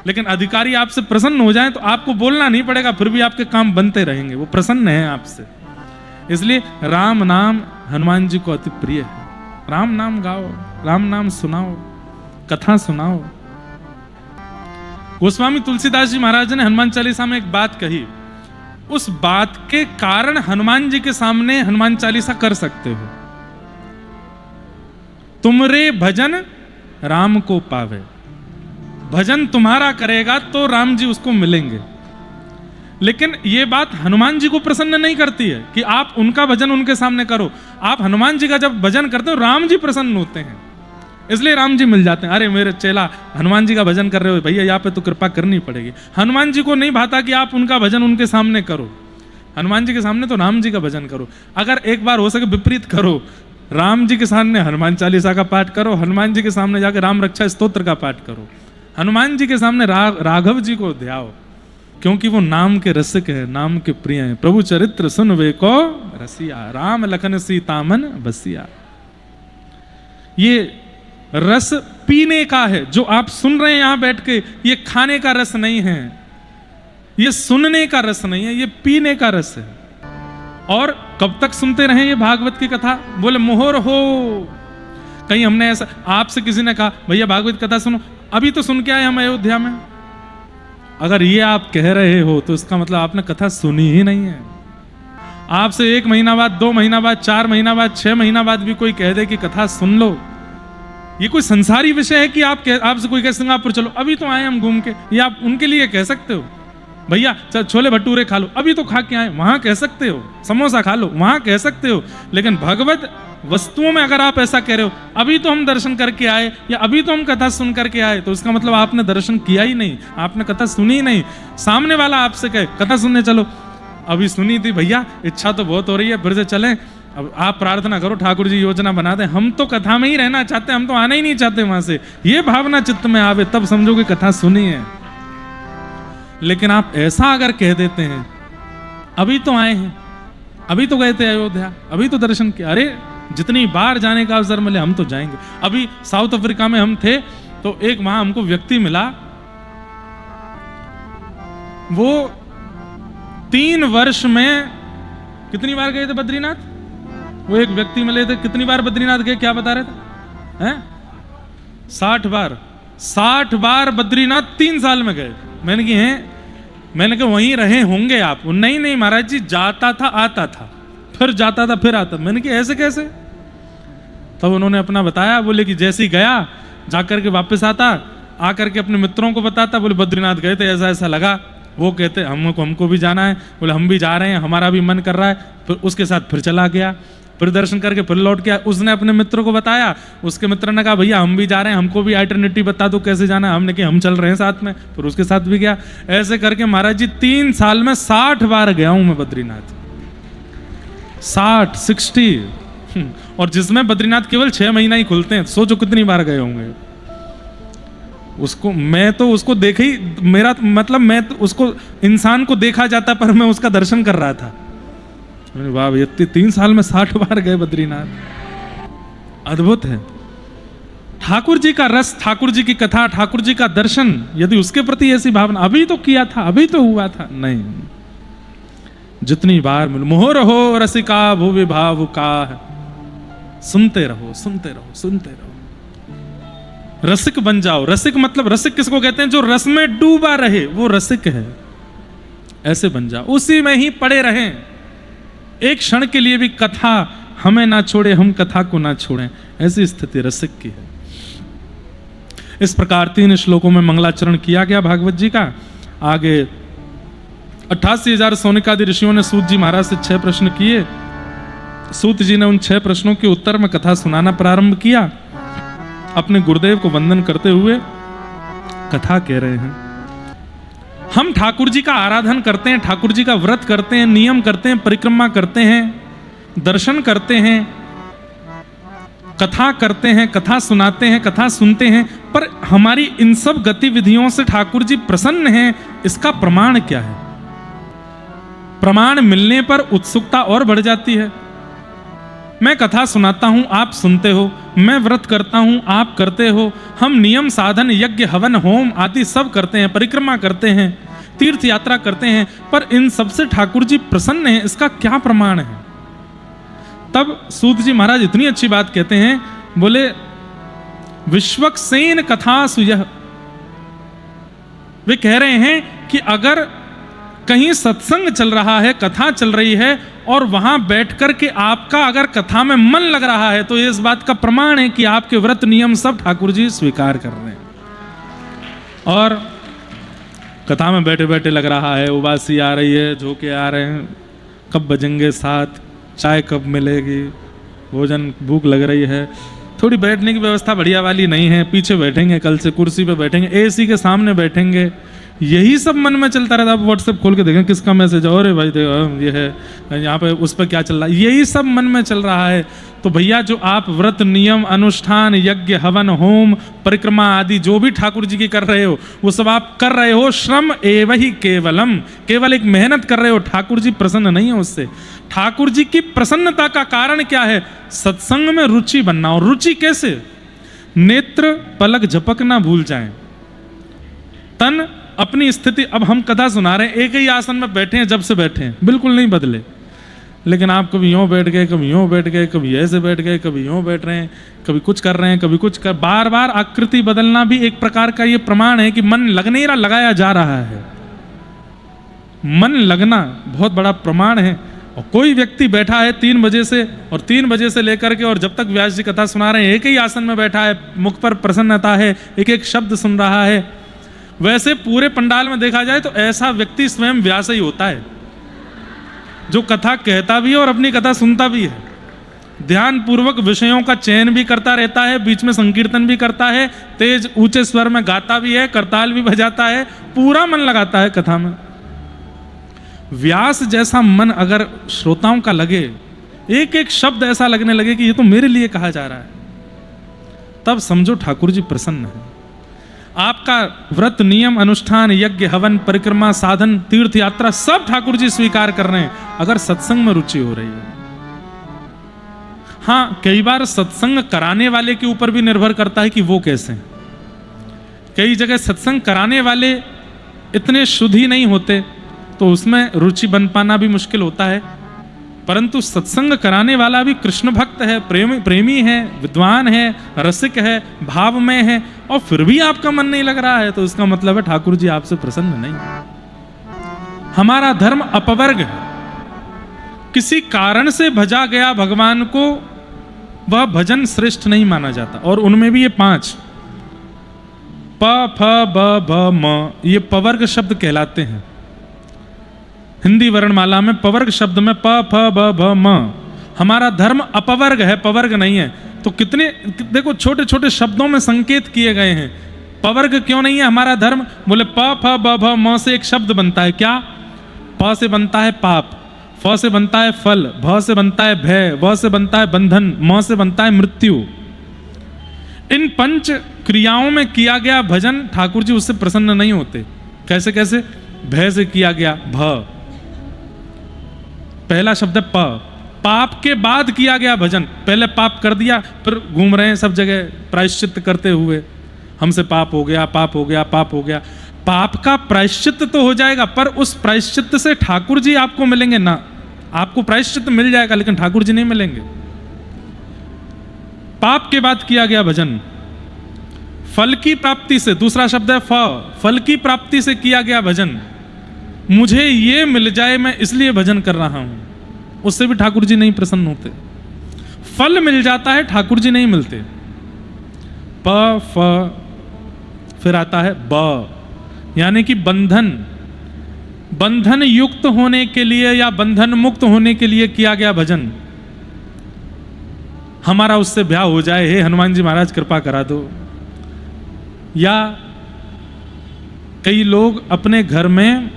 लेकिन अधिकारी आपसे प्रसन्न हो जाए तो आपको बोलना नहीं पड़ेगा, फिर भी आपके काम बनते रहेंगे, वो प्रसन्न है आपसे। इसलिए राम नाम हनुमान जी को अति प्रिय है। राम नाम गाओ, राम नाम सुनाओ, कथा सुनाओ। गोस्वामी तुलसीदास जी महाराज ने हनुमान चालीसा में एक बात कही, उस बात के कारण हनुमान जी के सामने हनुमान चालीसा कर सकते हो। तुमरे भजन राम को पावे, भजन तुम्हारा करेगा तो राम जी उसको मिलेंगे। लेकिन यह बात हनुमान जी को प्रसन्न नहीं करती है कि आप उनका भजन उनके सामने करो। आप हनुमान जी का जब भजन करते हो राम जी प्रसन्न होते हैं, इसलिए राम जी मिल जाते हैं। अरे मेरे चेला हनुमान जी का भजन कर रहे हो भैया, यहाँ पे तो कृपा करनी पड़ेगी। हनुमान जी को नहीं भाता कि आप उनका भजन उनके सामने करो, हनुमान जी के सामने तो राम जी का भजन करो। अगर एक बार हो सके विपरीत करो, राम जी के सामने हनुमान चालीसा का पाठ करो, हनुमान जी के सामने जाकर राम रक्षा स्तोत्र का पाठ करो, हनुमान जी के सामने राघव जी को ध्याओ, क्योंकि वो नाम के रसिक है, नाम के प्रिय है। प्रभु चरित्र सुन वे को रसिया, राम लखन सीता मन बसिया। ये रस पीने का है, जो आप सुन रहे हैं यहां बैठ के, ये खाने का रस नहीं है, ये सुनने का रस नहीं है, ये पीने का रस है। और कब तक सुनते रहे ये भागवत की कथा? बोले मोहर हो। कहीं हमने ऐसा आपसे किसी ने कहा भैया भागवत कथा सुनो, अभी तो सुन के आए हम अयोध्या में, अगर ये आप कह रहे हो तो इसका मतलब आपने कथा सुनी ही नहीं है। आपसे 1 महीना बाद, 2 महीना बाद, 4 महीना बाद, 6 महीना बाद भी कोई कह दे कि कथा सुन लो, ये कोई संसारी विषय है कि आपसे कोई कहे सिंगापुर चलो, अभी तो आए हम घूम के, ये आप उनके लिए कह सकते हो? भैया चल छोले भटूरे खा लो, अभी तो खा के आए, वहां कह सकते हो, समोसा खा लो, वहां कह सकते हो, लेकिन भगवत वस्तुओं में अगर आप ऐसा कह रहे हो, अभी तो हम दर्शन करके आए या अभी तो हम कथा सुन करके आए, तो इसका मतलब आपने दर्शन किया ही नहीं, आपने कथा सुनी ही नहीं। सामने वाला आपसे कहे कथा सुनने चलो, अभी सुनी थी भैया, इच्छा तो बहुत हो रही है, फिर से चलें, अब आप प्रार्थना करो ठाकुर जी योजना बना दें, हम तो कथा में ही रहना चाहते हैं, हम तो आना ही नहीं चाहते वहां से, ये भावना चित्त में आवे तब समझो कि कथा सुनी है। लेकिन आप ऐसा अगर कह देते हैं, अभी तो आए हैं, अभी तो गए थे अयोध्या, अभी तो दर्शन किया, अरे जितनी बार जाने का अवसर मिले हम तो जाएंगे। अभी साउथ अफ्रीका में हम थे तो एक वहां हमको व्यक्ति मिला, वो 3 वर्ष में कितनी बार गए थे बद्रीनाथ, वो एक व्यक्ति मिले थे, कितनी बार बद्रीनाथ गए क्या बता रहे थे, हैं 60 बार, 60 बार बद्रीनाथ 3 साल में गए। मैंने कहा हैं, मैंने कहा वहीं रहे होंगे आप, नहीं नहीं महाराज जी, जाता था आता था, फिर जाता था फिर आता। मैंने कहा ऐसे कैसे, तब उन्होंने अपना बताया, बोले कि जैसे ही गया जाकर के वापस आता, आकर के अपने मित्रों को बताता, बोले बद्रीनाथ गए थे, ऐसा ऐसा लगा, वो कहते हमको भी जाना है, बोले हम भी जा रहे हैं, हमारा भी मन कर रहा है, फिर उसके साथ फिर चला गया, फिर दर्शन करके फिर लौट गया। उसने अपने मित्र को बताया, उसके मित्र ने कहा भैया हम भी जा रहे हैं, हमको भी अल्टरनेटिव बता दो कैसे जाना है, हमने कहा हम चल रहे हैं साथ में, फिर उसके साथ भी गया। ऐसे करके महाराज जी 3 साल में 60 बार गया हूं मैं बद्रीनाथ, 60 और जिसमें बद्रीनाथ केवल 6 महीना ही खुलते हैं, सोचो कितनी बार गए होंगे। उसको मैं तो उसको देखे ही, मेरा मतलब मैं तो उसको इंसान को देखा जाता पर मैं उसका दर्शन कर रहा था। वाह भैया 3 साल में 60 बार गए बद्रीनाथ, अद्भुत है। ठाकुर जी का रस, ठाकुर जी की कथा, ठाकुर जी का दर्शन, यदि उसके प्रति ऐसी भावना, अभी तो किया था, अभी तो हुआ था, नहीं, जितनी बार मिलो, मोहर हो रसिका भुवि भावुका, सुनते रहो सुनते रहो सुनते रहो, रसिक बन जाओ। रसिक मतलब, रसिक किसको कहते हैं, जो रस में डूबा रहे वो रसिक है, ऐसे बन जाओ, उसी में ही पड़े रहें, एक क्षण के लिए भी कथा हमें ना छोड़े, हम कथा को ना छोड़ें, ऐसी स्थिति रसिक की है। इस प्रकार 3 श्लोकों में मंगलाचरण किया गया भागवत जी का। आगे 88,000 सोनिकादि ऋषियों ने सूत जी महाराज से 6 प्रश्न किए, सूत जी ने उन 6 प्रश्नों के उत्तर में कथा सुनाना प्रारंभ किया। अपने गुरुदेव को वंदन करते हुए कथा कह रहे हैं। हम ठाकुर जी का आराधन करते हैं, ठाकुर जी का व्रत करते हैं, नियम करते हैं, परिक्रमा करते हैं, दर्शन करते हैं, कथा करते हैं, कथा सुनाते हैं, कथा सुनते हैं, पर हमारी इन सब गतिविधियों से ठाकुर जी प्रसन्न हैं, इसका प्रमाण क्या है? प्रमाण मिलने पर उत्सुकता और बढ़ जाती है। मैं कथा सुनाता हूं, आप सुनते हो, मैं व्रत करता हूं, आप करते हो, हम नियम साधन यज्ञ हवन होम आदि सब करते हैं, परिक्रमा करते हैं, तीर्थ यात्रा करते हैं, पर इन सबसे ठाकुर जी प्रसन्न हैं, इसका क्या प्रमाण है? तब सूत जी महाराज इतनी अच्छी बात कहते हैं, बोले विश्वक्सेन कथा सुयह, वे कह रहे हैं कि अगर कहीं सत्संग चल रहा है, कथा चल रही है और वहां बैठकर के आपका अगर कथा में मन लग रहा है, तो ये इस बात का प्रमाण है कि आपके व्रत नियम सब ठाकुर जी स्वीकार कर रहे हैं। और कथा में बैठे बैठे लग रहा है उबासी आ रही है, झोंके आ रहे हैं, कब बजेंगे 7, चाय कब मिलेगी, भोजन भूख लग रही है, थोड़ी बैठने की व्यवस्था बढ़िया वाली नहीं है, पीछे बैठेंगे, कल से कुर्सी पे बैठेंगे, एसी के सामने बैठेंगे, यही सब मन में चलता रहता है। आप व्हाट्सएप खोल के देखें किसका मैसेज, अरे भाई देखो ये है, यहाँ पे उस पर क्या चल रहा है, यही सब मन में चल रहा है। तो भैया जो आप व्रत नियम अनुष्ठान यज्ञ हवन होम परिक्रमा आदि जो भी ठाकुर जी की कर रहे हो, वो सब आप कर रहे हो श्रम एव ही केवलम, केवल एक मेहनत कर रहे हो, ठाकुर जी प्रसन्न नहीं है उससे। ठाकुर जी की प्रसन्नता का कारण क्या है? सत्संग में रुचि बनना। और रुचि कैसे? नेत्र पलक झपक ना भूल जाएं, तन अपनी स्थिति, अब हम कथा सुना रहे हैं, एक ही आसन में बैठे हैं, जब से बैठे हैं बिल्कुल नहीं बदले, लेकिन आप कभी यूं बैठ गए, कभी यूं बैठ गए, कभी ऐसे बैठ गए, कभी यूं बैठ रहे हैं, कभी कुछ कर रहे हैं, कभी कुछ कर, बार बार आकृति बदलना भी एक प्रकार का ये प्रमाण है कि मन लग नहीं रहा, लगाया जा रहा है। मन लगना बहुत बड़ा प्रमाण है। और कोई व्यक्ति बैठा है 3 बजे से, और 3 बजे से लेकर के और जब तक व्यास जी कथा सुना रहे हैं, एक ही आसन में बैठा है, मुख पर प्रसन्नता है, एक एक शब्द सुन रहा है, वैसे पूरे पंडाल में देखा जाए तो ऐसा व्यक्ति स्वयं व्यास ही होता है, जो कथा कहता भी है और अपनी कथा सुनता भी है, ध्यान पूर्वक विषयों का चयन भी करता रहता है, बीच में संकीर्तन भी करता है, तेज ऊंचे स्वर में गाता भी है, करताल भी बजाता है, पूरा मन लगाता है कथा में। व्यास जैसा मन अगर श्रोताओं का लगे, एक एक शब्द ऐसा लगने लगे कि ये तो मेरे लिए कहा जा रहा है, तब समझो ठाकुर जी प्रसन्न है। आपका व्रत, नियम, अनुष्ठान, यज्ञ, हवन, परिक्रमा, साधन, तीर्थ यात्रा सब ठाकुर जी स्वीकार कर रहे हैं, अगर सत्संग में रुचि हो रही है। हाँ, कई बार सत्संग कराने वाले के ऊपर भी निर्भर करता है कि वो कैसे हैं। कई जगह सत्संग कराने वाले इतने शुद्ध ही नहीं होते, तो उसमें रुचि बन पाना भी मुश्किल होता है। परंतु सत्संग कराने वाला भी कृष्ण भक्त है, प्रेमी है, विद्वान है, रसिक है, भाव में है, और फिर भी आपका मन नहीं लग रहा है, तो इसका मतलब है ठाकुर जी आपसे प्रसन्न नहीं है। हमारा धर्म अपवर्ग है, किसी कारण से भजा गया भगवान को वह भजन श्रेष्ठ नहीं माना जाता। और उनमें भी ये 5 प, फ, ब, भ, म, ये पवर्ग शब्द कहलाते हैं। हिंदी वर्णमाला में पवर्ग शब्द में प, फ, ब, भ, म। हमारा धर्म अपवर्ग है, पवर्ग नहीं है। तो कितने देखो छोटे छोटे शब्दों में संकेत किए गए हैं। पवर्ग क्यों नहीं है हमारा धर्म? बोले प, फ, ब, भ, म से एक शब्द बनता है। क्या? प से बनता है पाप, फ से बनता है फल, भ से बनता है भय, व से बनता है बंधन, म से बनता है मृत्यु। इन 5 क्रियाओं में किया गया भजन ठाकुर जी उससे प्रसन्न नहीं होते। कैसे कैसे? भय से किया गया भ, पहला शब्द है प, पाप के बाद किया गया भजन। पहले पाप कर दिया, फिर घूम रहे हैं सब जगह प्रायश्चित करते हुए, हमसे पाप हो गया, पाप हो गया, पाप हो गया। पाप का प्रायश्चित तो हो जाएगा, पर उस प्रायश्चित से ठाकुर जी आपको मिलेंगे ना। आपको प्रायश्चित मिल जाएगा लेकिन ठाकुर जी नहीं मिलेंगे। पाप के बाद किया गया भजन, फल की प्राप्ति से, दूसरा शब्द है फ, फल की प्राप्ति से किया गया भजन। मुझे ये मिल जाए, मैं इसलिए भजन कर रहा हूं, उससे भी ठाकुर जी नहीं प्रसन्न होते। फल मिल जाता है, ठाकुर जी नहीं मिलते। प, फ, फिर आता है ब, यानी कि बंधन, बंधन युक्त होने के लिए या बंधन मुक्त होने के लिए किया गया भजन। हमारा उससे ब्याह हो जाए, हे हनुमान जी महाराज कृपा करा दो। या कई लोग अपने घर में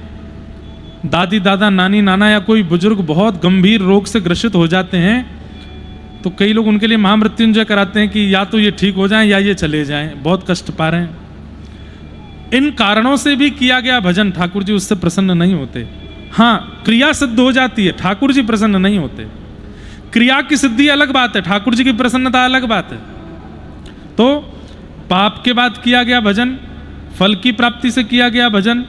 दादी दादा नानी नाना या कोई बुजुर्ग बहुत गंभीर रोग से ग्रसित हो जाते हैं, तो कई लोग उनके लिए महामृत्युंजय कराते हैं कि या तो ये ठीक हो जाएं या ये चले जाएं, बहुत कष्ट पा रहे हैं। इन कारणों से भी किया गया भजन ठाकुर जी उससे प्रसन्न नहीं होते। हाँ, क्रिया सिद्ध हो जाती है, ठाकुर जी प्रसन्न नहीं होते। क्रिया की सिद्धि अलग बात है, ठाकुर जी की प्रसन्नता अलग बात है। तो पाप के बाद किया गया भजन, फल की प्राप्ति से किया गया भजन,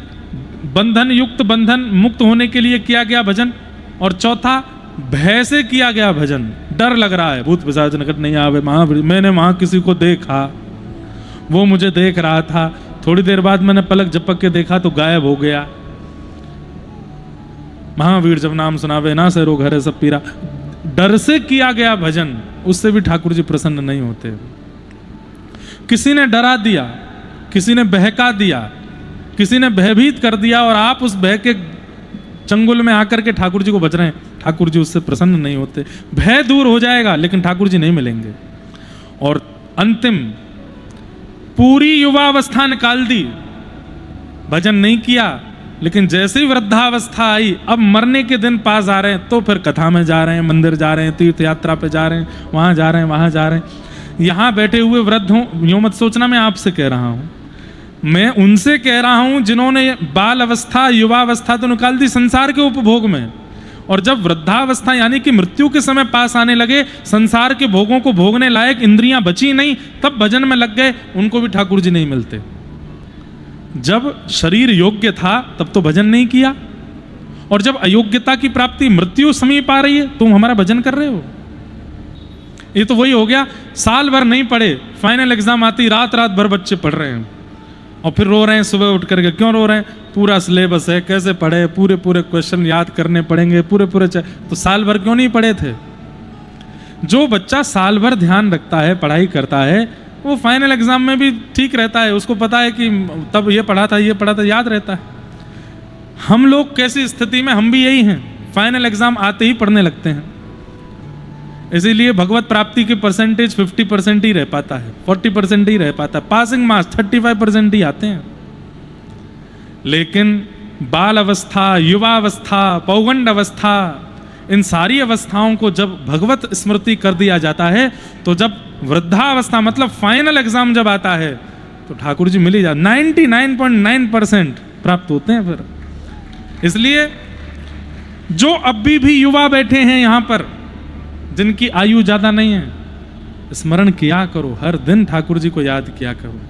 बंधन युक्त, बंधन मुक्त होने के लिए किया गया भजन, और चौथा भय से किया गया भजन। डर लग रहा है, भूत पिशाच निकट नहीं आवे। मैंने वहां किसी को देखा, वो मुझे देख रहा था, थोड़ी देर बाद मैंने पलक झपक के देखा तो गायब हो गया। महावीर जब नाम सुनावे ना सरो घर सब पीरा। डर से किया गया भजन, उससे भी ठाकुर जी प्रसन्न नहीं होते। किसी ने डरा दिया, किसी ने बहका दिया, किसी ने भयभीत कर दिया, और आप उस भय के चंगुल में आकर के ठाकुर जी को बच रहे हैं, ठाकुर जी उससे प्रसन्न नहीं होते। भय दूर हो जाएगा लेकिन ठाकुर जी नहीं मिलेंगे। और अंतिम, पूरी युवावस्था निकाल दी, भजन नहीं किया, लेकिन जैसे ही वृद्धावस्था आई, अब मरने के दिन पास आ रहे हैं, तो फिर कथा में जा रहे हैं, मंदिर जा रहे हैं, तीर्थ यात्रा पे जा रहे हैं, वहां जा रहे हैं, वहां जा रहे हैं। यहां बैठे हुए वृद्ध हूं, यूं मत सोचना मैं आपसे कह रहा हूं, मैं उनसे कह रहा हूं जिन्होंने बाल अवस्था, युवावस्था तो निकाल दी संसार के उपभोग में, और जब वृद्धावस्था यानी कि मृत्यु के समय पास आने लगे, संसार के भोगों को भोगने लायक इंद्रियां बची नहीं, तब भजन में लग गए, उनको भी ठाकुर जी नहीं मिलते। जब शरीर योग्य था तब तो भजन नहीं किया, और जब अयोग्यता की प्राप्ति, मृत्यु समीप आ रही है, तुम हमारा भजन कर रहे हो। ये तो वही हो गया, साल भर नहीं पढ़े, फाइनल एग्जाम आती, रात रात भर बच्चे पढ़ रहे हैं और फिर रो रहे हैं सुबह उठ करके। क्यों रो रहे हैं? पूरा सिलेबस है, कैसे पढ़े, पूरे पूरे क्वेश्चन याद करने पड़ेंगे, पूरे पूरे। तो साल भर क्यों नहीं पढ़े थे? जो बच्चा साल भर ध्यान रखता है, पढ़ाई करता है, वो फाइनल एग्जाम में भी ठीक रहता है, उसको पता है कि तब ये पढ़ा था याद रहता है। हम लोग कैसी स्थिति में, हम भी यही हैं, फाइनल एग्जाम आते ही पढ़ने लगते हैं। इसीलिए भगवत प्राप्ति के परसेंटेज 50% ही रह पाता है, 40% ही रह पाता है, पासिंग मार्क्स 35% ही आते हैं। लेकिन बाल अवस्था, युवावस्था, पौगंड अवस्था, इन सारी अवस्थाओं को जब भगवत स्मृति कर दिया जाता है, तो जब वृद्धावस्था मतलब फाइनल एग्जाम जब आता है, तो ठाकुर जी मिल ही जाते, 99.9% प्राप्त होते हैं फिर। इसलिए जो अभी भी युवा बैठे हैं यहां पर, जिनकी आयु ज्यादा नहीं है, स्मरण किया करो, हर दिन ठाकुर जी को याद किया करो।